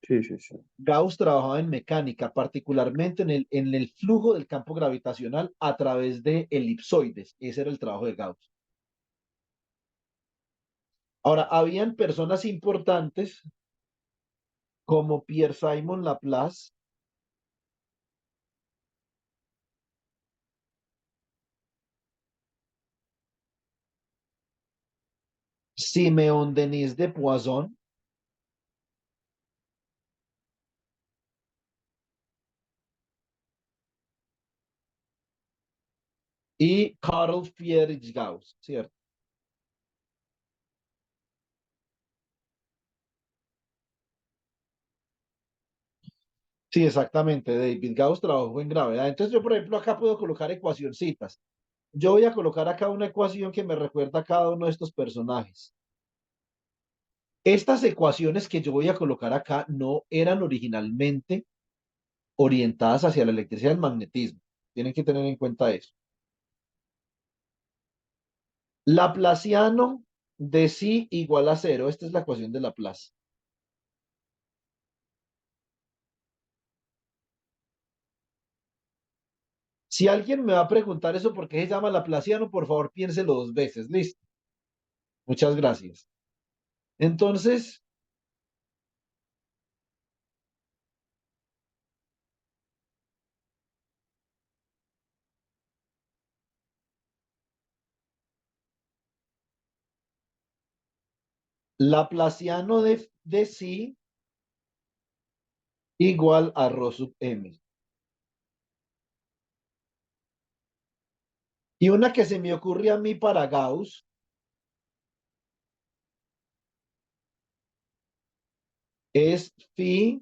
S4: sí, sí, sí.
S1: Gauss trabajaba en mecánica, particularmente en el flujo del campo gravitacional a través de elipsoides. Ese era el trabajo de Gauss. Ahora, habían personas importantes como Pierre-Simon Laplace, Siméon Denis de Poisson y Carl Friedrich Gauss, ¿cierto? Sí, exactamente. David Gauss trabajó en gravedad. Entonces yo, por ejemplo, acá puedo colocar ecuacioncitas. Yo voy a colocar acá una ecuación que me recuerda a cada uno de estos personajes. Estas ecuaciones que yo voy a colocar acá no eran originalmente orientadas hacia la electricidad y el magnetismo. Tienen que tener en cuenta eso. Laplaciano de sí igual a cero. Esta es la ecuación de Laplace. Si alguien me va a preguntar eso, ¿por qué se llama Laplaciano? Por favor, piénselo dos veces. Listo. Muchas gracias. Entonces, Laplaciano de psi igual a rho sub m. Y una que se me ocurre a mí para Gauss es phi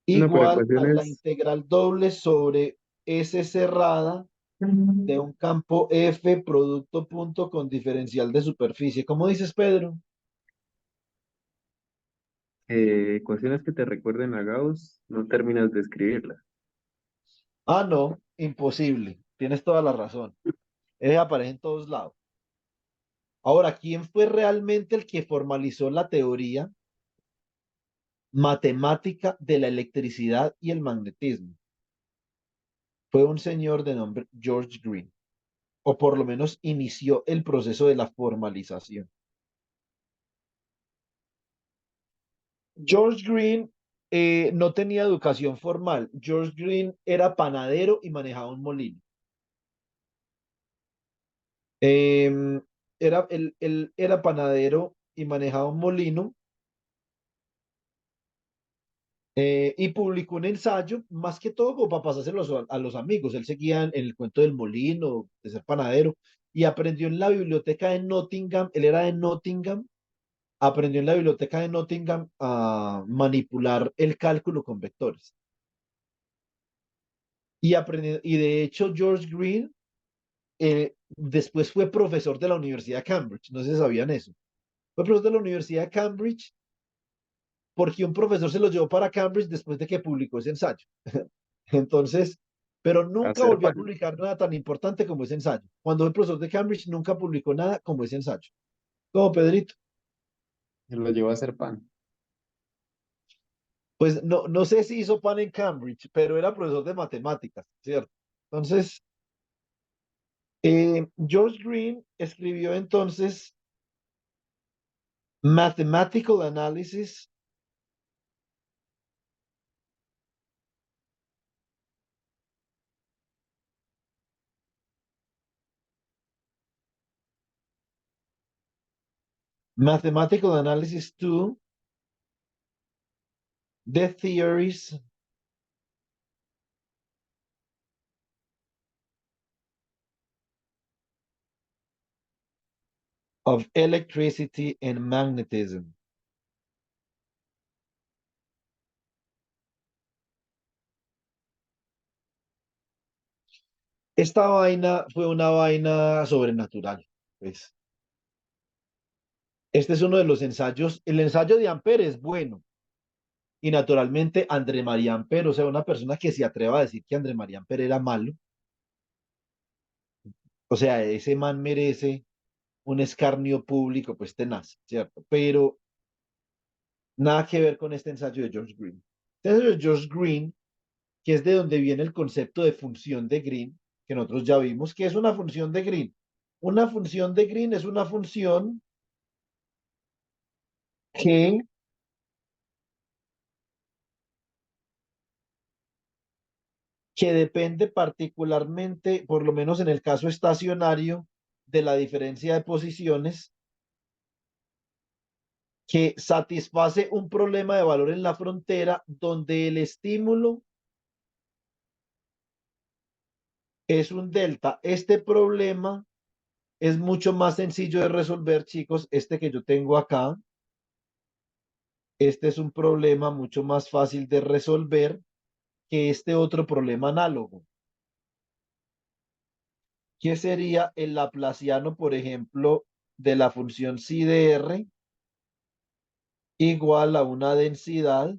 S4: No, pero
S1: igual a la
S4: ecuaciones,
S1: integral doble sobre S cerrada de un campo F producto punto con diferencial de superficie. ¿Cómo dices, Pedro?
S4: ecuaciones que te recuerden a Gauss, no terminas de escribirlas.
S1: Ah, no, imposible. Tienes toda la razón. Ese aparece en todos lados. Ahora, ¿quién fue realmente el que formalizó la teoría matemática de la electricidad y el magnetismo? Fue un señor de nombre George Green, o por lo menos inició el proceso de la formalización. George Green no tenía educación formal. George Green era panadero y manejaba un molino. Em, él era panadero y manejaba un molino y publicó un ensayo, más que todo como para pasárselo a los amigos. Él seguía en el cuento del molino, de ser panadero, y aprendió en la biblioteca de Nottingham, él era de Nottingham, aprendió en la biblioteca de Nottingham a manipular el cálculo con vectores. Y de hecho George Green después fue profesor de la Universidad de Cambridge, no sé si sabían eso. Fue profesor de la Universidad de Cambridge porque un profesor se lo llevó para Cambridge después de que publicó ese ensayo. Entonces, pero nunca
S4: Hacer
S1: volvió a
S4: pan.
S1: publicar nada tan importante como ese ensayo. Cuando fue profesor de Cambridge, nunca publicó nada como ese ensayo. Como Pedrito.
S4: Se lo llevó a hacer pan.
S1: Pues no, no sé si hizo pan en Cambridge, pero era profesor de matemáticas, ¿cierto? Entonces, George Green escribió entonces Mathematical Analysis Mathematical Analysis 2, The Theories of Electricity and Magnetism. Esta vaina fue una vaina sobrenatural. Pues. Este es uno de los ensayos. El ensayo de Ampere es bueno. Y naturalmente André María Ampere, o sea, una persona que se atreva a decir que André María Ampere era malo. O sea, ese man merece un escarnio público, pues tenaz, ¿cierto? Pero nada que ver con este ensayo de George Green. Este ensayo de George Green, que es de donde viene el concepto de función de Green, que nosotros ya vimos, que es una función de Green. Una función de Green es una función que depende particularmente, por lo menos en el caso estacionario, de la diferencia de posiciones, que satisface un problema de valor en la frontera donde el estímulo es un delta. Este problema es mucho más sencillo de resolver, chicos. Este que yo tengo acá, este es un problema mucho más fácil de resolver que este otro problema análogo, que sería el laplaciano, por ejemplo, de la función psi de r igual a una densidad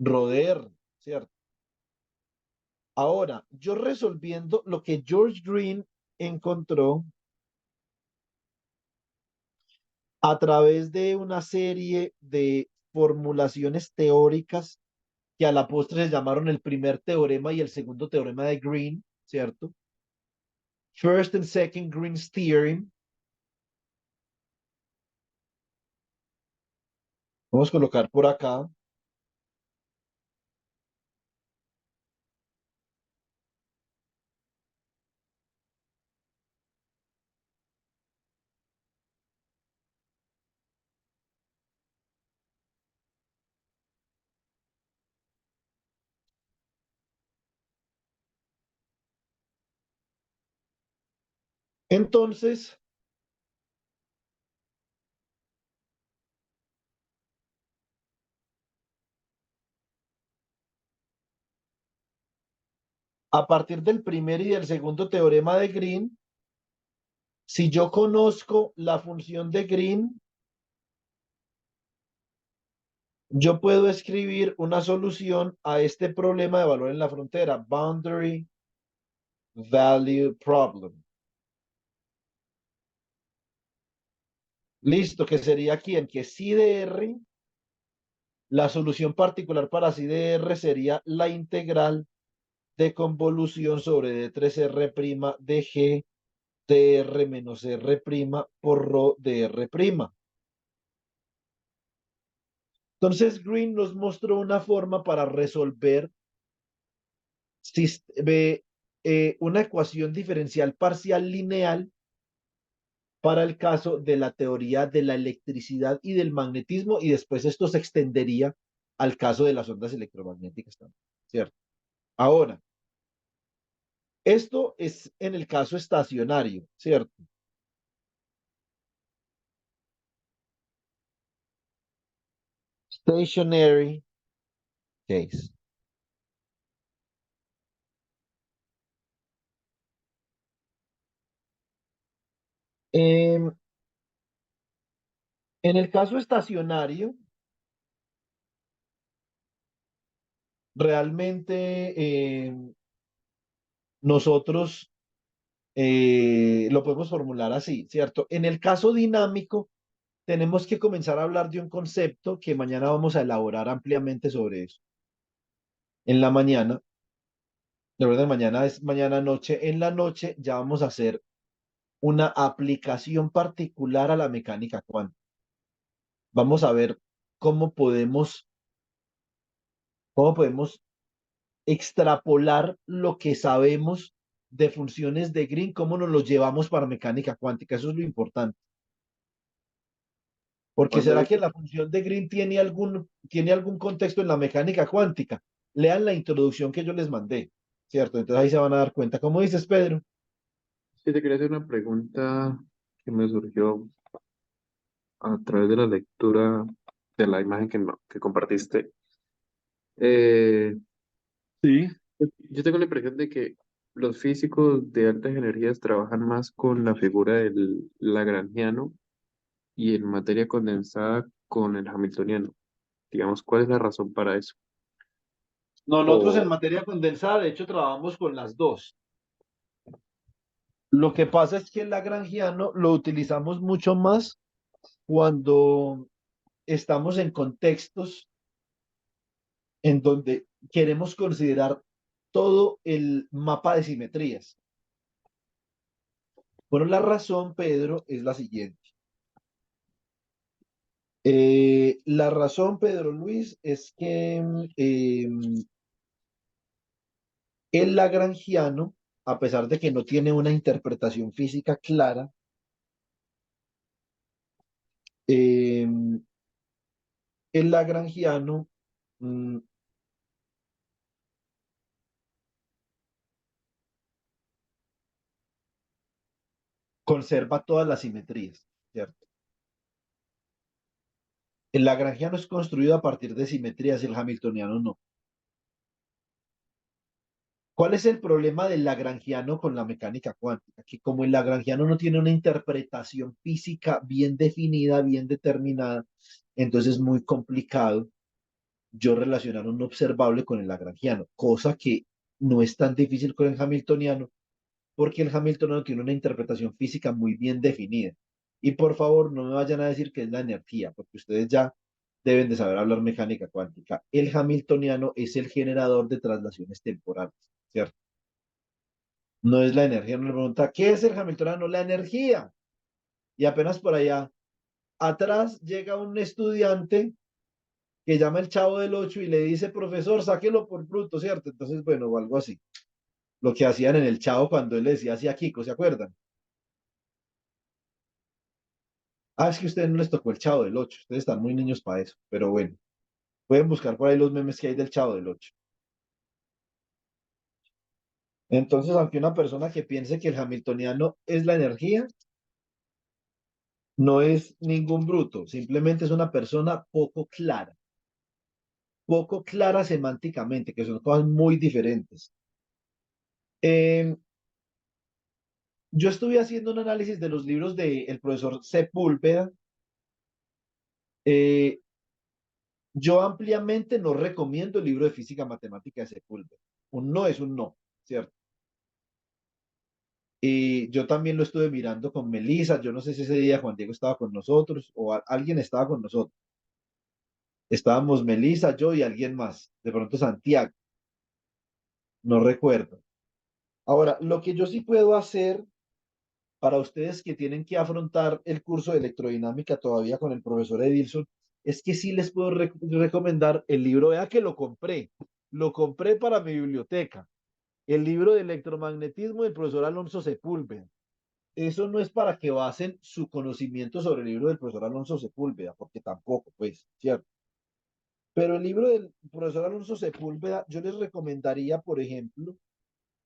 S1: Roder, ¿cierto? Ahora, yo resolviendo lo que George Green encontró a través de una serie de formulaciones teóricas que a la postre se llamaron el primer teorema y el segundo teorema de Green, ¿cierto? First and second Green's theorem. Vamos a colocar por acá. Entonces, a partir del primer y del segundo teorema de Green, si yo conozco la función de Green, yo puedo escribir una solución a este problema de valor en la frontera, boundary value problem. Listo, que sería aquí en que psi de R, la solución particular para psi de R sería la integral de convolución sobre D3R' de G de R menos R' por rho de R'. Entonces Green nos mostró una forma para resolver una ecuación diferencial parcial lineal para el caso de la teoría de la electricidad y del magnetismo, y después esto se extendería al caso de las ondas electromagnéticas también, ¿cierto? Ahora, esto es en el caso estacionario, ¿cierto? Stationary case. En el caso estacionario, realmente nosotros lo podemos formular así, ¿cierto? En el caso dinámico, tenemos que comenzar a hablar de un concepto que mañana vamos a elaborar ampliamente sobre eso. En la mañana, de verdad, mañana es mañana noche, en la noche ya vamos a hacer una aplicación particular a la mecánica cuántica. Vamos a ver cómo podemos extrapolar lo que sabemos de funciones de Green, cómo nos lo llevamos para mecánica cuántica. Eso es lo importante. Porque
S4: Cuando
S1: ¿será que
S4: dices,
S1: la función de Green tiene algún contexto en la mecánica cuántica? Lean la introducción que yo les mandé, ¿cierto? Entonces ahí se van a dar cuenta. ¿Cómo dices, Pedro?
S4: sí, te quería hacer una pregunta que me surgió a través de la lectura de la imagen que compartiste. Eh,
S1: Sí.
S4: yo tengo la impresión de que los físicos de altas energías trabajan más con la figura del lagrangiano y en materia condensada con el hamiltoniano. Digamos, ¿cuál es la razón para eso?
S1: No, nosotros en
S4: O
S1: materia condensada, de hecho, trabajamos con las dos. Lo que pasa es que el lagrangiano lo utilizamos mucho más cuando estamos en contextos en donde queremos considerar todo el mapa de simetrías. Bueno, la razón, Pedro, es la siguiente. La razón, Pedro Luis, es que el lagrangiano, a pesar de que no tiene una interpretación física clara, eh, el lagrangiano mm, conserva todas las simetrías, ¿cierto? El lagrangiano es construido a partir de simetrías y el hamiltoniano no. ¿Cuál es el problema del lagrangiano con la mecánica cuántica? Que como el lagrangiano no tiene una interpretación física bien definida, bien determinada, entonces es muy complicado yo relacionar un observable con el lagrangiano, cosa que no es tan difícil con el hamiltoniano, porque el hamiltoniano tiene una interpretación física muy bien definida. Y por favor, no me vayan a decir que es la energía, porque ustedes ya deben de saber hablar mecánica cuántica. El hamiltoniano es el generador de traslaciones temporales, ¿cierto? No es la energía. No le pregunta, ¿qué es el hamiltoniano? La energía. Y apenas por allá atrás llega un estudiante que llama el Chavo del Ocho y le dice, profesor, sáquelo por bruto, ¿cierto? Entonces, bueno, o algo así. Lo que hacían en el Chavo cuando él le decía así a Kiko, ¿se acuerdan? Ah, es que a ustedes no les tocó el Chavo del Ocho, ustedes están muy niños para eso, pero bueno, pueden buscar por ahí los memes que hay del Chavo del Ocho. Entonces, aunque una persona que piense que el hamiltoniano es la energía, no es ningún bruto, simplemente es una persona poco clara semánticamente, que son cosas muy diferentes. Eh, yo estuve haciendo un análisis de los libros del profesor Sepúlveda. Eh, yo ampliamente no recomiendo el libro de física matemática de Sepúlveda. Un no es un no, ¿cierto? Y yo también lo estuve mirando con Melissa. Yo no sé si ese día Juan Diego estaba con nosotros o alguien estaba con nosotros. Estábamos Melissa, yo y alguien más. De pronto Santiago, no recuerdo. Ahora, lo que yo sí puedo hacer para ustedes que tienen que afrontar el curso de electrodinámica todavía con el profesor Edilson, es que sí les puedo recomendar el libro, vea que lo compré para mi biblioteca, el libro de electromagnetismo del profesor Alonso Sepúlveda. Eso no es para que basen su conocimiento sobre el libro del profesor Alonso Sepúlveda, porque tampoco, pues, ¿cierto? Pero el libro del profesor Alonso Sepúlveda, yo les recomendaría, por ejemplo,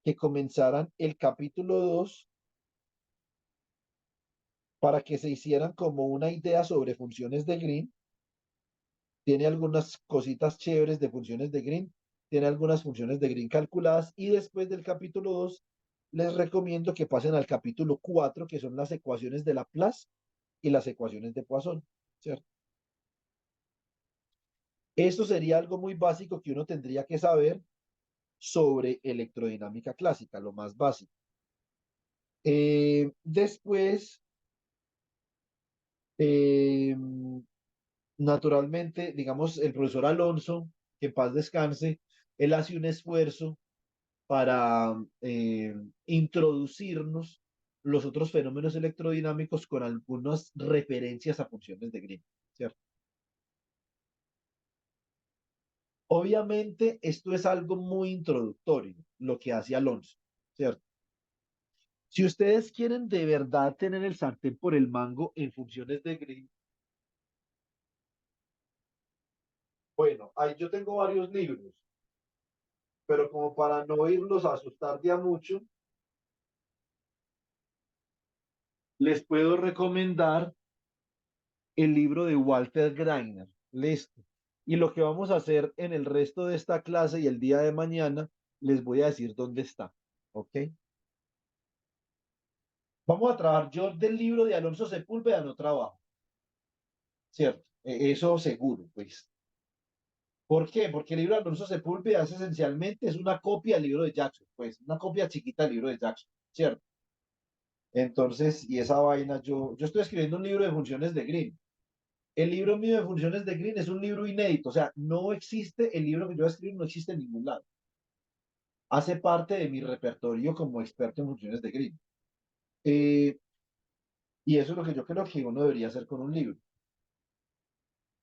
S1: que comenzaran el capítulo 2 para que se hicieran como una idea sobre funciones de Green. Tiene algunas cositas chéveres de funciones de Green, tiene algunas funciones de Green calculadas y después del capítulo 2 les recomiendo que pasen al capítulo 4 que son las ecuaciones de Laplace y las ecuaciones de Poisson, ¿cierto? Esto sería algo muy básico que uno tendría que saber sobre electrodinámica clásica, lo más básico. Después, eh, naturalmente, digamos, el profesor Alonso, que en paz descanse, él hace un esfuerzo para introducirnos los otros fenómenos electrodinámicos con algunas referencias a funciones de Green, ¿cierto? Obviamente, esto es algo muy introductorio, lo que hace Alonso, ¿cierto? Si ustedes quieren de verdad tener el sartén por el mango en funciones de Green, bueno, ahí yo tengo varios libros, pero como para no irlos a asustar de a mucho, les puedo recomendar el libro de Walter Greiner. Listo. Y lo que vamos a hacer en el resto de esta clase y el día de mañana, les voy a decir dónde está. ¿Ok? Vamos a trabajar. Yo del libro de Alonso Sepúlveda no trabajo, ¿cierto? Eso seguro, pues. ¿Por qué? Porque el libro de Alonso Sepúlveda es esencialmente es una copia del libro de Jackson, pues, una copia chiquita del libro de Jackson, ¿cierto? Entonces, y esa vaina, yo estoy escribiendo un libro de funciones de Green. El libro mío de funciones de Green es un libro inédito, o sea, no existe, el libro que yo voy a escribir no existe en ningún lado. Hace parte de mi repertorio como experto en funciones de Green. Eh, y eso es lo que yo creo que uno debería hacer con un libro.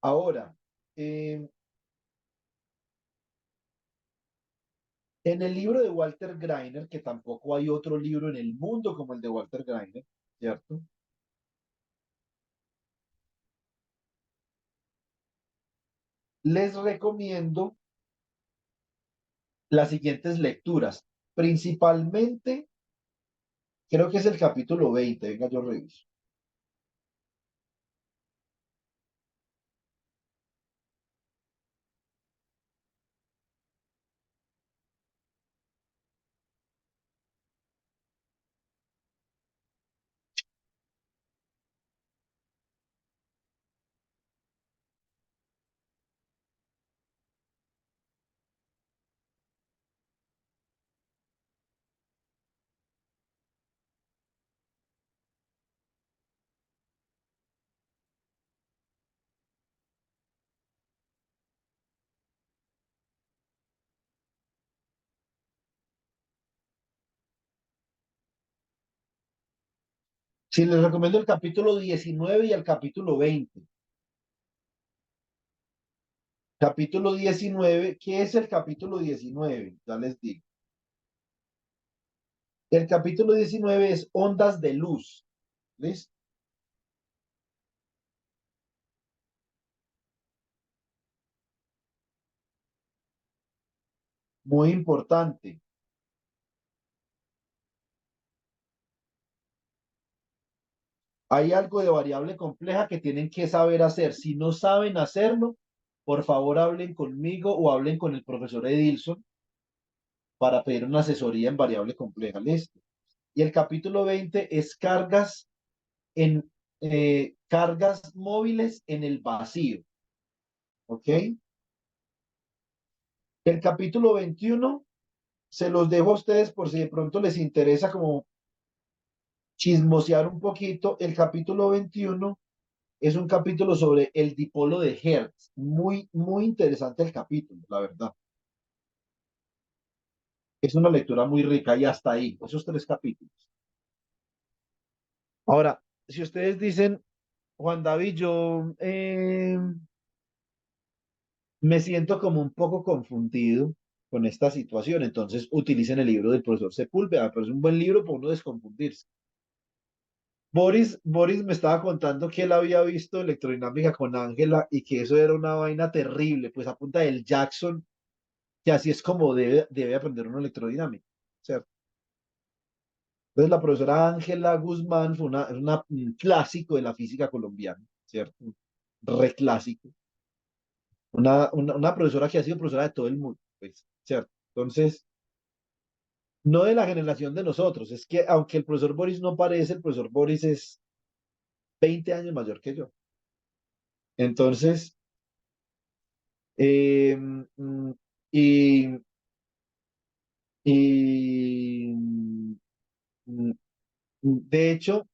S1: Ahora, eh, en el libro de Walter Greiner, que tampoco hay otro libro en el mundo como el de Walter Greiner, ¿cierto? Les recomiendo las siguientes lecturas. Principalmente, creo que es el capítulo 20. Venga, yo reviso. Sí, les recomiendo el capítulo 19 y el capítulo 20. Capítulo 19, ¿qué es el capítulo 19? Ya les digo. El capítulo 19 es ondas de luz. ¿Listo? Muy importante. Hay algo de variable compleja que tienen que saber hacer. Si no saben hacerlo, por favor hablen conmigo o hablen con el profesor Edilson para pedir una asesoría en variable compleja. ¿Listo? Y el capítulo 20 es cargas móviles en el vacío. ¿Ok? El capítulo 21 se los dejo a ustedes por si de pronto les interesa como chismosear un poquito. El capítulo 21 es un capítulo sobre el dipolo de Hertz. Muy, muy interesante el capítulo, la verdad. Es una lectura muy rica y hasta ahí, esos 3 capítulos. Ahora, si ustedes dicen, Juan David, yo me siento como un poco confundido con esta situación, entonces utilicen el libro del profesor Sepúlveda, pero es un buen libro para uno desconfundirse. Boris me estaba contando que él había visto electrodinámica con Ángela y que eso era una vaina terrible, pues a punta del Jackson, que así es como debe aprender uno electrodinámica, ¿cierto? Entonces la profesora Ángela Guzmán un clásico de la física colombiana, ¿cierto? Re clásico. Una profesora que ha sido profesora de todo el mundo, pues, ¿cierto? Entonces, no de la generación de nosotros, es que aunque el profesor Boris no parece, el profesor Boris es 20 años mayor que yo. Entonces, eh, mm, y, y mm, de hecho,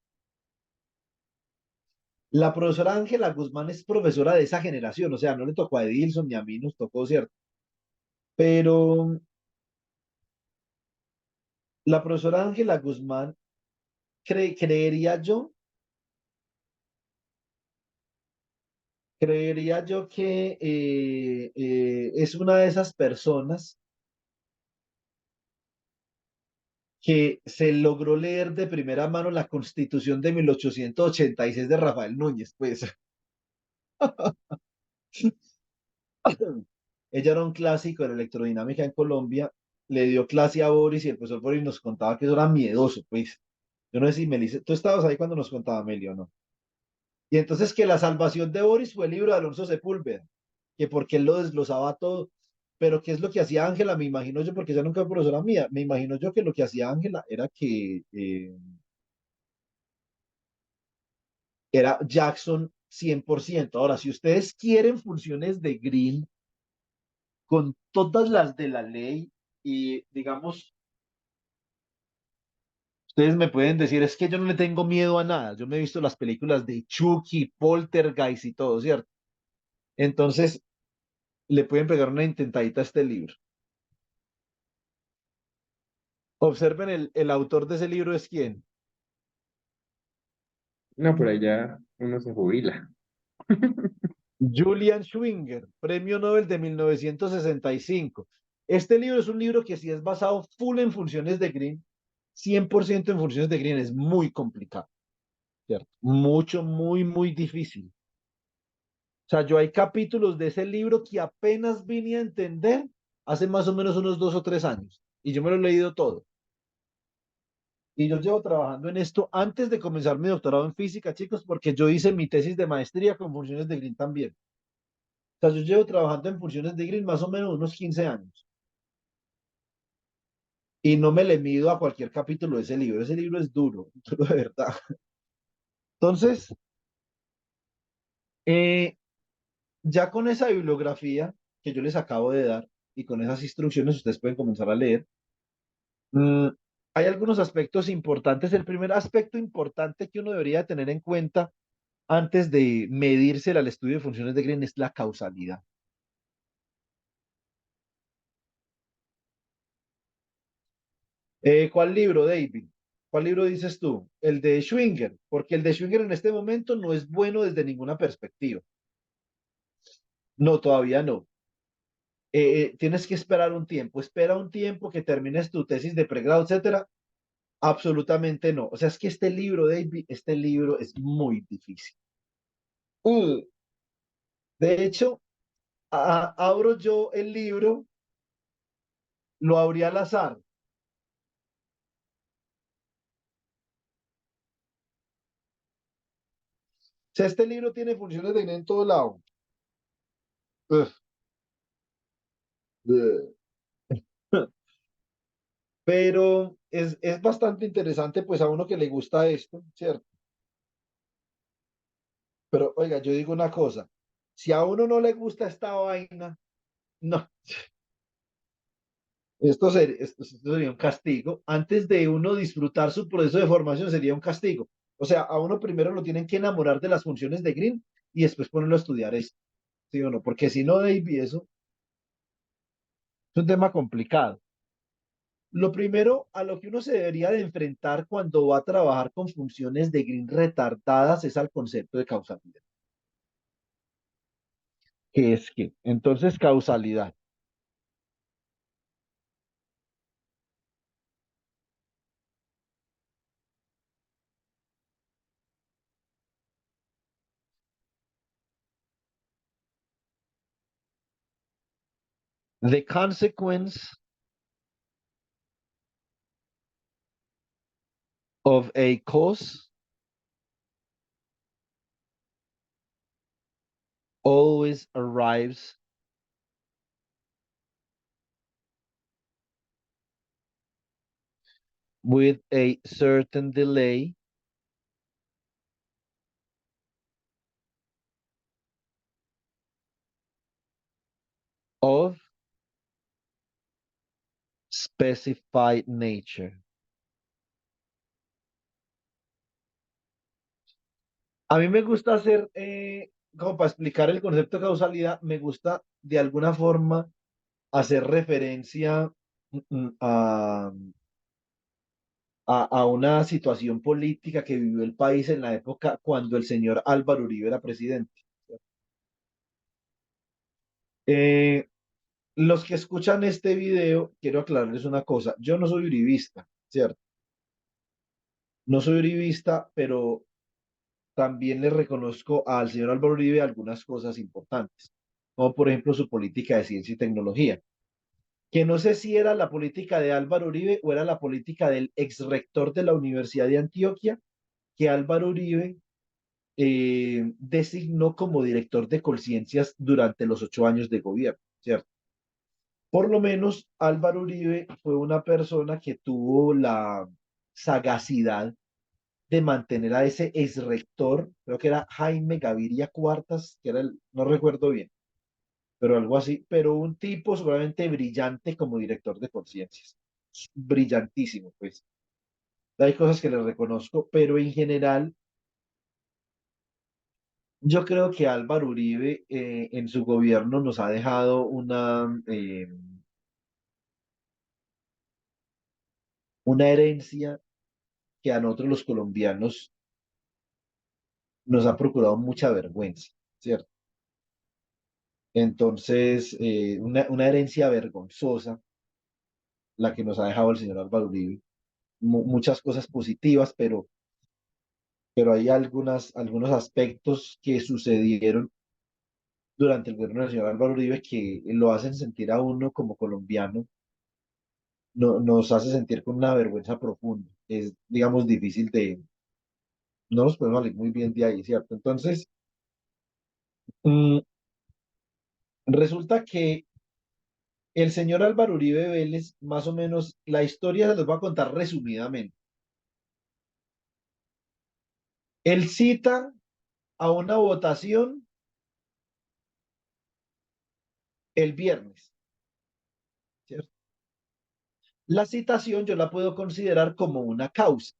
S1: la profesora Ángela Guzmán es profesora de esa generación, o sea, no le tocó a Edilson ni a mí, nos tocó, ¿cierto? Pero la profesora Ángela Guzmán, creería yo, que es una de esas personas que se logró leer de primera mano la Constitución de 1886 de Rafael Núñez, pues. Ella era un clásico de la electrodinámica en Colombia, le dio clase a Boris y el profesor Boris nos contaba que eso era miedoso, pues. Yo no sé si Melissa, tú estabas ahí cuando nos contaba Meli o no. Y entonces que la salvación de Boris fue el libro de Alonso Sepúlveda, que porque él lo desglosaba todo. Pero ¿qué es lo que hacía Ángela? Me imagino yo, porque ella nunca fue profesora mía, me imagino yo que lo que hacía Ángela era que era Jackson 100%. Ahora, si ustedes quieren funciones de Green con todas las de la ley y digamos, ustedes me pueden decir, es que yo no le tengo miedo a nada. Yo me he visto las películas de Chucky, Poltergeist y todo, ¿cierto? Entonces, le pueden pegar una intentadita a este libro. Observen, el autor de ese libro es quién.
S4: No, por allá uno se jubila.
S1: Julian Schwinger, Premio Nobel de 1965. Este libro es un libro que si es basado full en funciones de Green, 100% en funciones de Green, es muy complicado, ¿cierto? Mucho, muy, muy difícil. O sea, yo hay capítulos de ese libro que apenas vine a entender hace más o menos unos 2 o 3 años. Y yo me lo he leído todo. Y yo llevo trabajando en esto antes de comenzar mi doctorado en física, chicos, porque yo hice mi tesis de maestría con funciones de Green también. O sea, yo llevo trabajando en funciones de Green más o menos unos 15 años. Y no me le mido a cualquier capítulo de ese libro. Ese libro es duro, duro de verdad. Entonces, eh, ya con esa bibliografía que yo les acabo de dar y con esas instrucciones, ustedes pueden comenzar a leer. Mm, hay algunos aspectos importantes. El primer aspecto importante que uno debería tener en cuenta antes de medirse al estudio de funciones de Green es la causalidad. ¿Cuál libro, David? ¿Cuál libro dices tú? El de Schwinger, porque el de Schwinger en este momento no es bueno desde ninguna perspectiva. No, todavía no. Tienes que esperar un tiempo. Espera un tiempo que termines tu tesis de pregrado, etcétera. Absolutamente no. O sea, es que este libro, David, este libro es muy difícil. Uh, de hecho, abro yo el libro, lo abrí al azar. sea, este libro tiene funciones de Green en todo lado. Ugh. Ugh. Pero es bastante interesante, pues a uno que le gusta esto, ¿cierto? Pero oiga, yo digo una cosa, si a uno no le gusta esta vaina, no, esto sería un castigo. Antes de uno disfrutar su proceso de formación, sería un castigo. O sea, a uno primero lo tienen que enamorar de las funciones de Green y después ponerlo a estudiar esto, ¿sí o no? Porque si no, David, eso es un tema complicado. Lo primero a lo que uno se debería de enfrentar cuando va a trabajar con funciones de Green retardadas es al concepto de causalidad. ¿Qué es qué? Entonces, causalidad. The consequence of a cause always arrives with a certain delay of specified nature. A mí me gusta hacer, como para explicar el concepto de causalidad, me gusta de alguna forma hacer referencia a una situación política que vivió el país en la época cuando el señor Álvaro Uribe era presidente. Eh, los que escuchan este video, quiero aclararles una cosa, yo no soy uribista, ¿cierto? No soy uribista, pero también le reconozco al señor Álvaro Uribe algunas cosas importantes, como por ejemplo su política de ciencia y tecnología, que no sé si era la política de Álvaro Uribe o era la política del ex rector de la Universidad de Antioquia, que Álvaro Uribe designó como director de Colciencias durante los 8 años de gobierno, ¿cierto? Por lo menos Álvaro Uribe fue una persona que tuvo la sagacidad de mantener a ese ex rector, creo que era Jaime Gaviria Cuartas, que era el, no recuerdo bien, pero algo así, pero un tipo seguramente brillante como director de conciencias, brillantísimo, pues. Hay cosas que le reconozco, pero en general yo creo que Álvaro Uribe en su gobierno nos ha dejado una herencia que a nosotros los colombianos nos ha procurado mucha vergüenza, ¿cierto? Entonces, una herencia vergonzosa la que nos ha dejado el señor Álvaro Uribe. Muchas cosas positivas, pero hay algunos aspectos que sucedieron durante el gobierno del señor Álvaro Uribe que lo hacen sentir a uno como colombiano, nos hace sentir con una vergüenza profunda. Es, digamos, difícil no nos podemos salir muy bien de ahí, ¿cierto? Entonces, mm, resulta que el señor Álvaro Uribe Vélez, más o menos, la historia se los voy a contar resumidamente. Él cita a una votación el viernes, ¿cierto? La citación yo la puedo considerar como una causa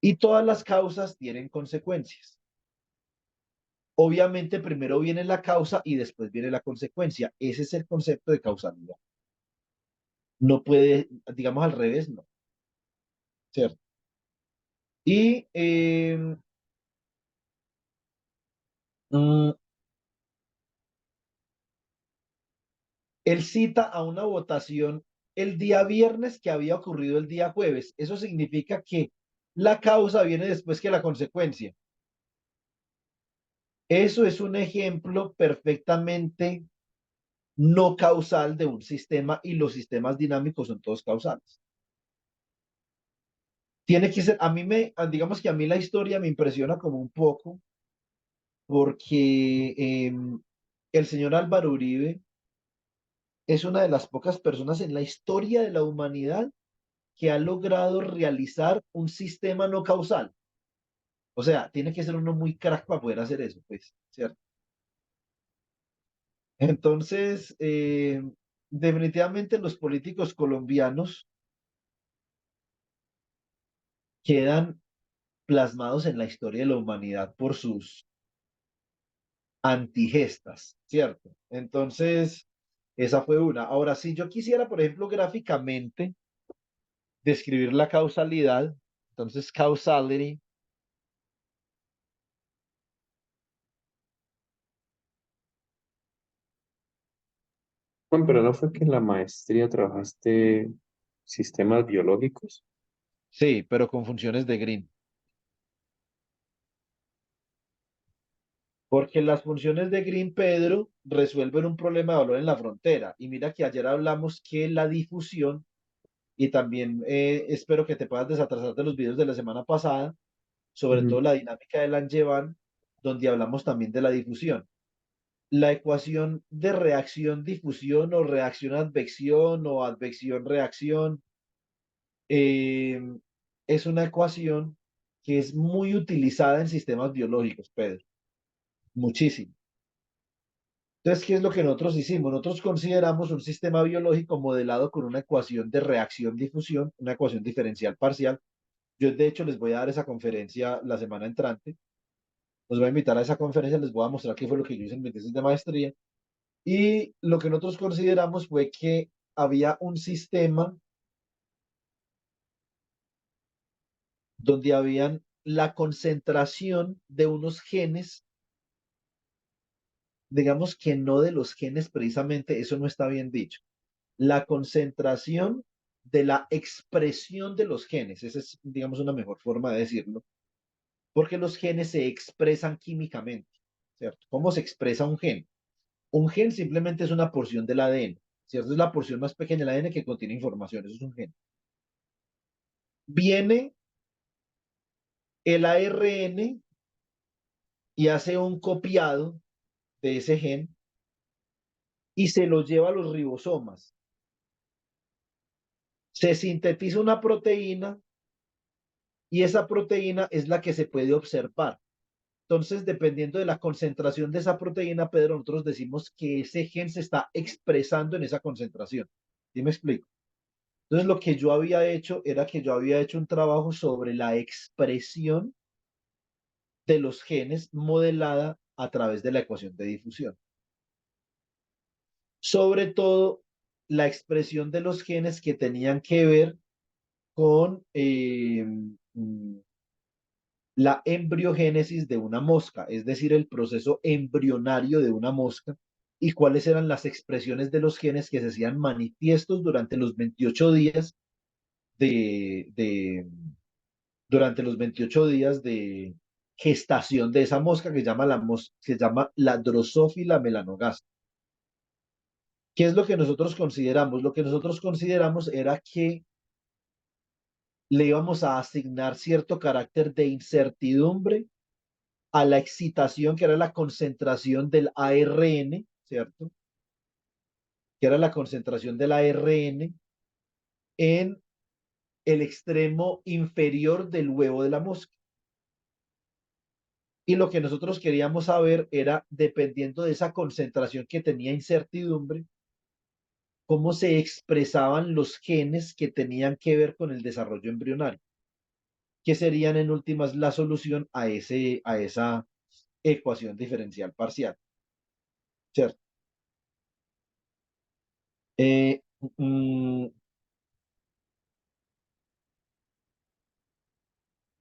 S1: y todas las causas tienen consecuencias. Obviamente primero viene la causa y después viene la consecuencia. Ese es el concepto de causalidad. No puede, digamos al revés, no, ¿cierto? Y mm, él cita a una votación el día viernes que había ocurrido el día jueves. Eso significa que la causa viene después que la consecuencia. Eso es un ejemplo perfectamente no causal de un sistema y los sistemas dinámicos son todos causales. Tiene que ser, digamos que a mí la historia me impresiona como un poco, porque el señor Álvaro Uribe es una de las pocas personas en la historia de la humanidad que ha logrado realizar un sistema no causal. O sea, tiene que ser uno muy crack para poder hacer eso, pues, ¿cierto? Entonces, definitivamente los políticos colombianos quedan plasmados en la historia de la humanidad por sus antigestas, ¿cierto? Entonces, esa fue una. Ahora, si yo quisiera, por ejemplo, gráficamente describir la causalidad, entonces causality,
S4: Juan, pero ¿no fue que en la maestría trabajaste sistemas biológicos?
S1: sí, pero con funciones de Green. Porque las funciones de Green, Pedro, resuelven un problema de valor en la frontera. Y mira que ayer hablamos que la difusión, y también espero que te puedas desatrasar de los videos de la semana pasada, sobre todo
S4: Ujú.
S1: la dinámica de Langevin, donde hablamos también de la difusión. La ecuación de reacción-difusión o reacción-advección o advección-reacción es una ecuación que es muy utilizada en sistemas biológicos, Pedro, muchísimo. Entonces, ¿qué es lo que nosotros hicimos? Nosotros consideramos un sistema biológico modelado con una ecuación de reacción-difusión, una ecuación diferencial parcial. Yo, de hecho, les voy a dar esa conferencia la semana entrante. Los voy a invitar a esa conferencia, les voy a mostrar qué fue lo que yo hice en mi tesis de maestría. Y lo que nosotros consideramos fue que había un sistema donde habían la concentración de unos genes, digamos que no de los genes precisamente, eso no está bien dicho. La concentración de la expresión de los genes, esa es, digamos, una mejor forma de decirlo, porque los genes se expresan químicamente, ¿cierto? ¿Cómo se expresa un gen? Un gen simplemente es una porción del ADN, ¿cierto? Es la porción más pequeña del ADN que contiene información, eso es un gen. Viene el ARN y hace un copiado de ese gen y se lo lleva a los ribosomas. Se sintetiza una proteína y esa proteína es la que se puede observar. Entonces, dependiendo de la concentración de esa proteína, Pedro, nosotros decimos que ese gen se está expresando en esa concentración. ¿Sí me explico? Entonces, lo que yo había hecho era que yo había hecho un trabajo sobre la expresión de los genes modelada a través de la ecuación de difusión. Sobre todo, la expresión de los genes que tenían que ver con la embriogénesis de una mosca, es decir, el proceso embrionario de una mosca, y cuáles eran las expresiones de los genes que se hacían manifiestos durante los 28 días de durante los 28 días de gestación de esa mosca que se llama la Drosophila melanogaster. ¿Qué es lo que nosotros consideramos? Lo que nosotros consideramos era que le íbamos a asignar cierto carácter de incertidumbre a la excitación, que era la concentración del ARN, ¿cierto? Que era la concentración del ARN en el extremo inferior del huevo de la mosca. Y lo que nosotros queríamos saber era, dependiendo de esa concentración que tenía incertidumbre, cómo se expresaban los genes que tenían que ver con el desarrollo embrionario, que serían en últimas la solución a esa ecuación diferencial parcial, ¿cierto? Eh, mm,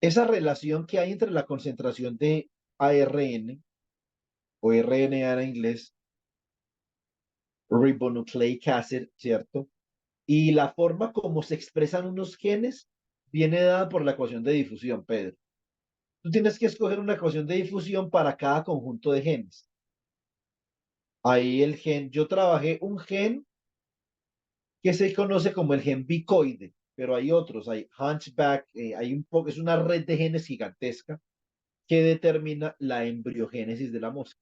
S1: esa relación que hay entre la concentración de ARN o RNA en inglés, ribonucleic acid, ¿cierto? Y la forma como se expresan unos genes viene dada por la ecuación de difusión, Pedro. Tú tienes que escoger una ecuación de difusión para cada conjunto de genes. Ahí yo trabajé un gen que se conoce como el gen bicoide, pero hay otros, hay Hunchback, hay un poco, es una red de genes gigantesca que determina la embriogénesis de la mosca.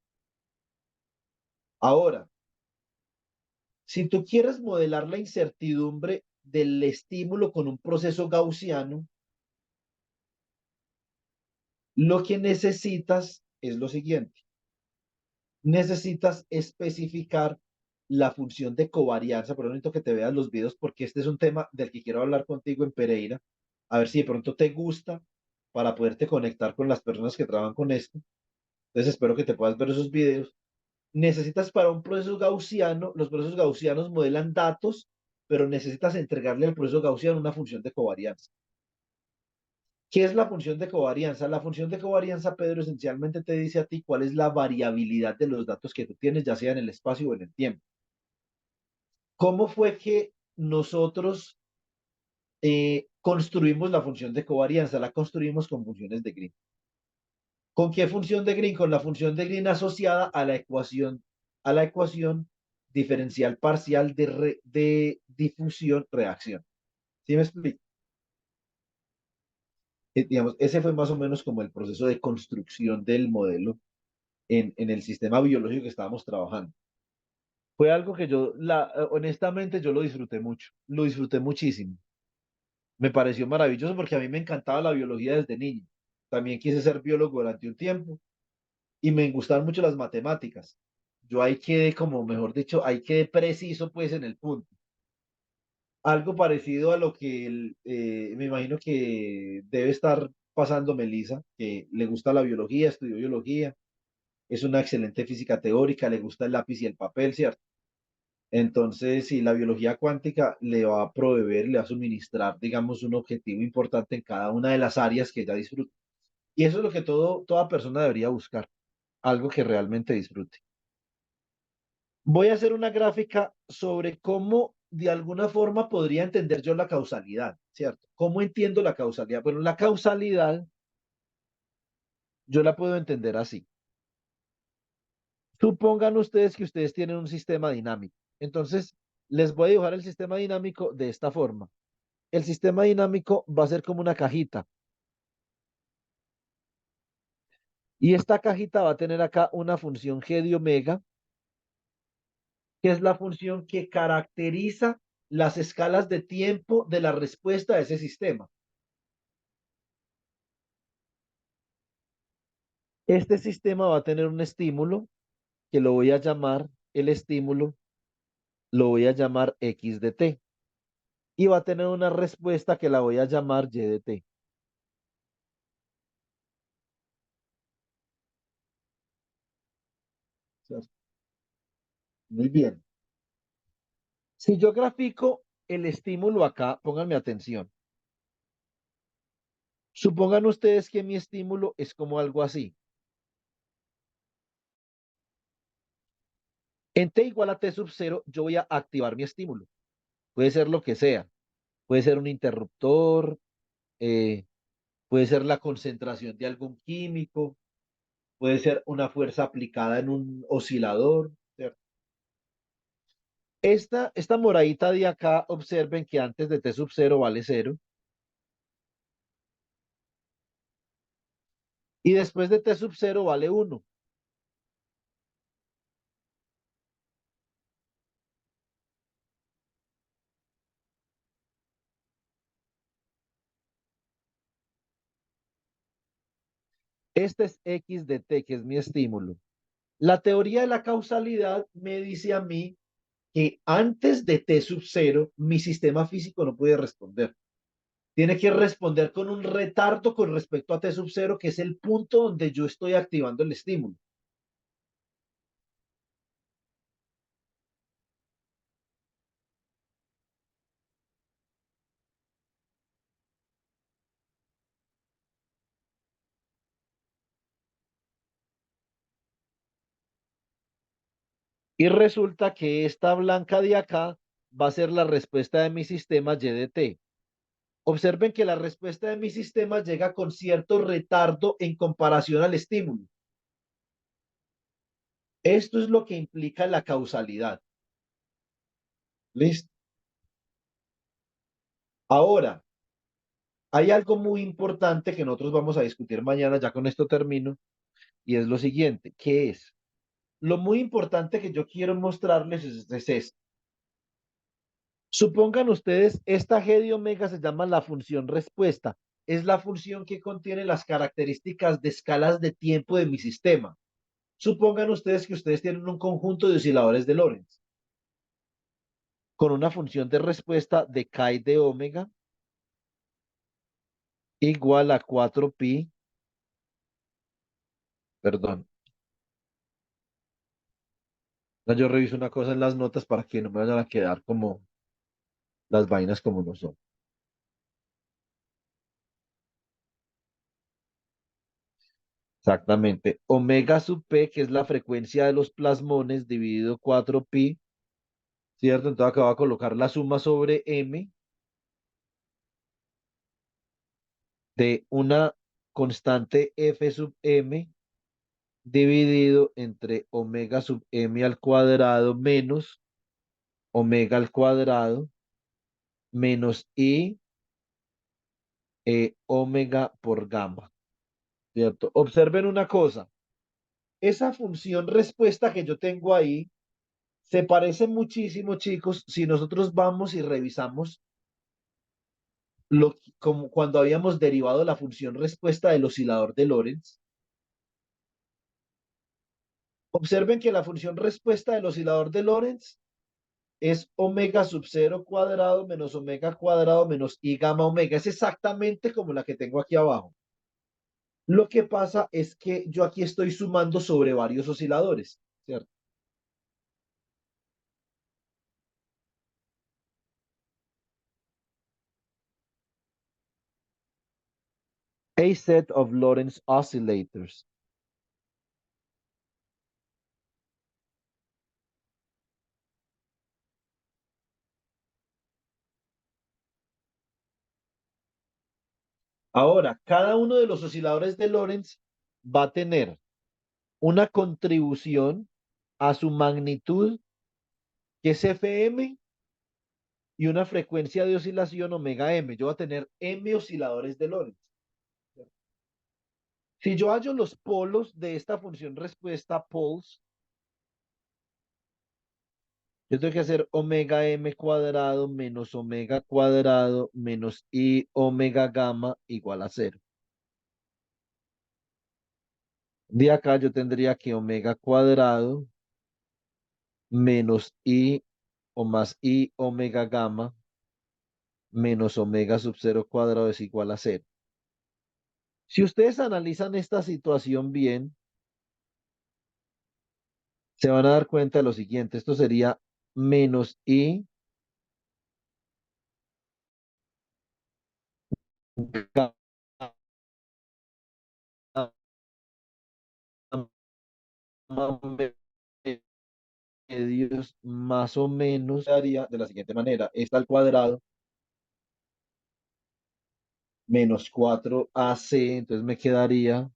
S1: Ahora, si tú quieres modelar la incertidumbre del estímulo con un proceso gaussiano, lo que necesitas es lo siguiente. Necesitas especificar la función de covarianza. Por necesito que te veas los videos porque este es un tema del que quiero hablar contigo en Pereira. A ver si de pronto te gusta para poderte conectar con las personas que trabajan con esto. Entonces espero que te puedas ver esos videos. Necesitas para un proceso gaussiano, los procesos gaussianos modelan datos, pero necesitas entregarle al proceso gaussiano una función de covarianza. ¿Qué es la función de covarianza? La función de covarianza, Pedro, esencialmente te dice a ti cuál es la variabilidad de los datos que tú tienes, ya sea en el espacio o en el tiempo. ¿Cómo fue que nosotros construimos la función de covarianza? La construimos con funciones de Green. ¿Con qué función de Green? Con la función de Green asociada a la ecuación diferencial parcial de difusión-reacción. ¿Sí me explico? Digamos, ese fue más o menos como el proceso de construcción del modelo en el sistema biológico que estábamos trabajando. Fue algo que honestamente, yo lo disfruté mucho, lo disfruté muchísimo. Me pareció maravilloso porque a mí me encantaba la biología desde niño. También quise ser biólogo durante un tiempo y me gustaban mucho las matemáticas. Yo ahí quedé como, mejor dicho, ahí quedé preciso pues en el punto. Algo parecido a lo que me imagino que debe estar pasando Melissa, que le gusta la biología, estudió biología, es una excelente física teórica, le gusta el lápiz y el papel, ¿cierto? Entonces, si la biología cuántica le va a proveer, le va a suministrar, digamos, un objetivo importante en cada una de las áreas que ella disfruta. Y eso es lo que toda persona debería buscar, algo que realmente disfrute. Voy a hacer una gráfica sobre cómo de alguna forma podría entender yo la causalidad, ¿cierto? ¿Cómo entiendo la causalidad? Bueno, la causalidad yo la puedo entender así. Supongan ustedes que ustedes tienen un sistema dinámico. Entonces, les voy a dibujar el sistema dinámico de esta forma. El sistema dinámico va a ser como una cajita. Y esta cajita va a tener acá una función g de omega, que es la función que caracteriza las escalas de tiempo de la respuesta a ese sistema. Este sistema va a tener un estímulo que lo voy a llamar, el estímulo lo voy a llamar x de t. Y va a tener una respuesta que la voy a llamar y de t. Muy bien. Si yo grafico el estímulo acá, pónganme atención. Supongan ustedes que mi estímulo es como algo así. En t igual a t sub 0, yo voy a activar mi estímulo. Puede ser lo que sea. Puede ser un interruptor, eh, puede ser la concentración de algún químico, puede ser una fuerza aplicada en un oscilador, ¿cierto? Esta moradita de acá, observen que antes de t sub 0 vale 0. Y después de t sub 0 vale 1. Este es x de t, que es mi estímulo. La teoría de la causalidad me dice a mí que antes de t sub 0, mi sistema físico no puede responder. Tiene que responder con un retardo con respecto a t sub 0, que es el punto donde yo estoy activando el estímulo. Y resulta que esta blanca de acá va a ser la respuesta de mi sistema y de t. Observen que la respuesta de mi sistema llega con cierto retardo en comparación al estímulo. Esto es lo que implica la causalidad. ¿Listo? Ahora, hay algo muy importante que nosotros vamos a discutir mañana, ya con esto termino, y es lo siguiente, ¿qué es? Lo muy importante que yo quiero mostrarles es esto. Supongan ustedes, esta G de omega se llama la función respuesta. Es la función que contiene las características de escalas de tiempo de mi sistema. Supongan ustedes que ustedes tienen un conjunto de osciladores de Lorentz con una función de respuesta de K de omega igual a 4pi, perdón. Yo reviso una cosa en las notas para que no me vayan a quedar como las vainas como no son. Exactamente. Omega sub p, que es la frecuencia de los plasmones, dividido 4pi, ¿cierto? Entonces acá voy a colocar la suma sobre m de una constante f sub m dividido entre omega sub m al cuadrado menos omega al cuadrado menos i omega por gamma, ¿cierto? Observen una cosa. Esa función respuesta que yo tengo ahí se parece muchísimo, chicos, si nosotros vamos y revisamos como cuando habíamos derivado la función respuesta del oscilador de Lorentz. Observen que la función respuesta del oscilador de Lorentz es omega sub 0 cuadrado menos omega cuadrado menos i gamma omega. Es exactamente como la que tengo aquí abajo. Lo que pasa es que yo aquí estoy sumando sobre varios osciladores, ¿cierto? A set of Lorentz oscillators. Ahora, cada uno de los osciladores de Lorentz va a tener una contribución a su magnitud, que es Fm, y una frecuencia de oscilación omega m. Yo voy a tener m osciladores de Lorentz. Si yo hallo los polos de esta función respuesta poles, yo tengo que hacer omega m cuadrado menos omega cuadrado menos i omega gamma igual a 0. De acá yo tendría que omega cuadrado menos i o más i omega gamma menos omega sub 0 cuadrado es igual a 0. Si ustedes analizan esta situación bien, se van a dar cuenta de lo siguiente. Esto sería menos i gamma medios más o menos daría de la siguiente manera. Esta al cuadrado menos 4ac, entonces me quedaría,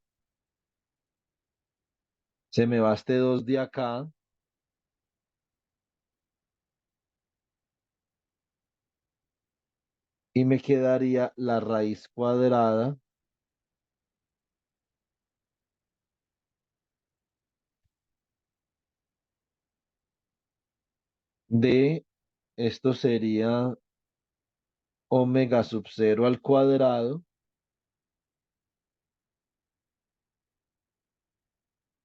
S1: se me va este 2 de acá, y me quedaría la raíz cuadrada de, esto sería omega sub 0 al cuadrado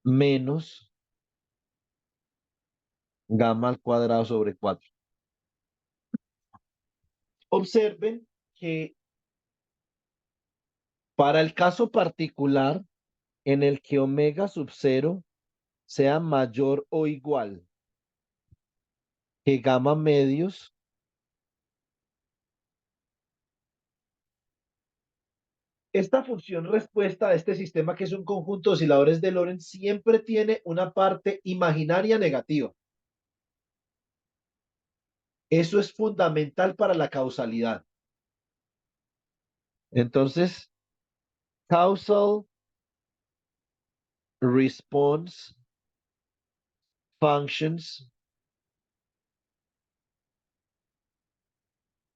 S1: menos gamma al cuadrado sobre 4. Observen que para el caso particular en el que omega sub 0 sea mayor o igual que gamma medios, esta función respuesta de este sistema, que es un conjunto de osciladores de Lorentz, siempre tiene una parte imaginaria negativa. Eso es fundamental para la causalidad. Entonces, causal response functions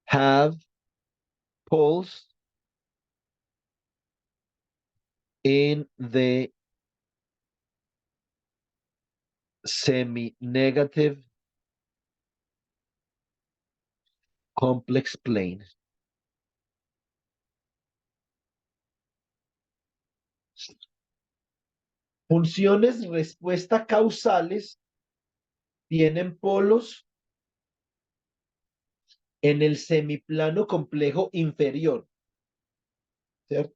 S1: have poles in the semi-negative complex plane. Funciones respuesta causales tienen polos en el semiplano complejo inferior, ¿cierto?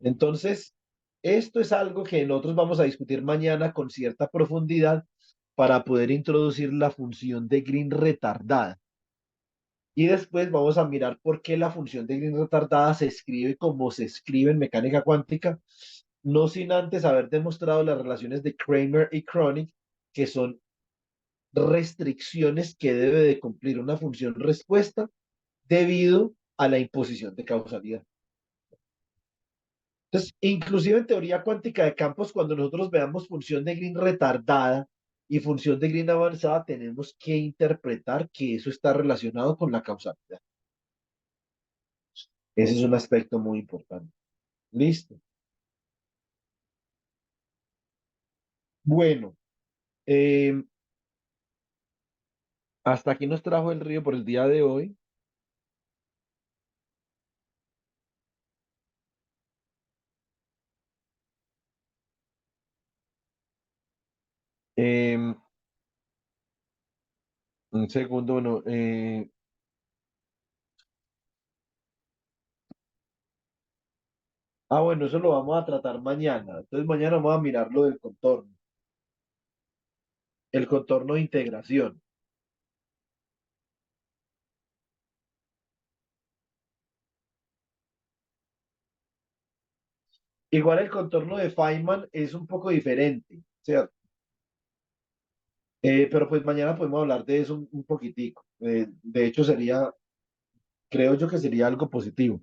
S1: Entonces, esto es algo que nosotros vamos a discutir mañana con cierta profundidad para poder introducir la función de Green retardada. Y después vamos a mirar por qué la función de Green retardada se escribe como se escribe en mecánica cuántica, no sin antes haber demostrado las relaciones de Kramer y Kronig, que son restricciones que debe de cumplir una función respuesta debido a la imposición de causalidad. Entonces, inclusive en teoría cuántica de campos, cuando nosotros veamos función de Green retardada y función de Green avanzada, tenemos que interpretar que eso está relacionado con la causalidad. Ese es un aspecto muy importante. Listo. Bueno, eh, hasta aquí nos trajo el río por el día de hoy. Eh, un segundo, bueno, bueno, eso lo vamos a tratar mañana. Entonces mañana vamos a mirar lo del contorno, el contorno de integración. Igual el contorno de Feynman es un poco diferente, ¿cierto? Pero pues mañana podemos hablar de eso un poquitico. De hecho, creo yo que sería algo positivo.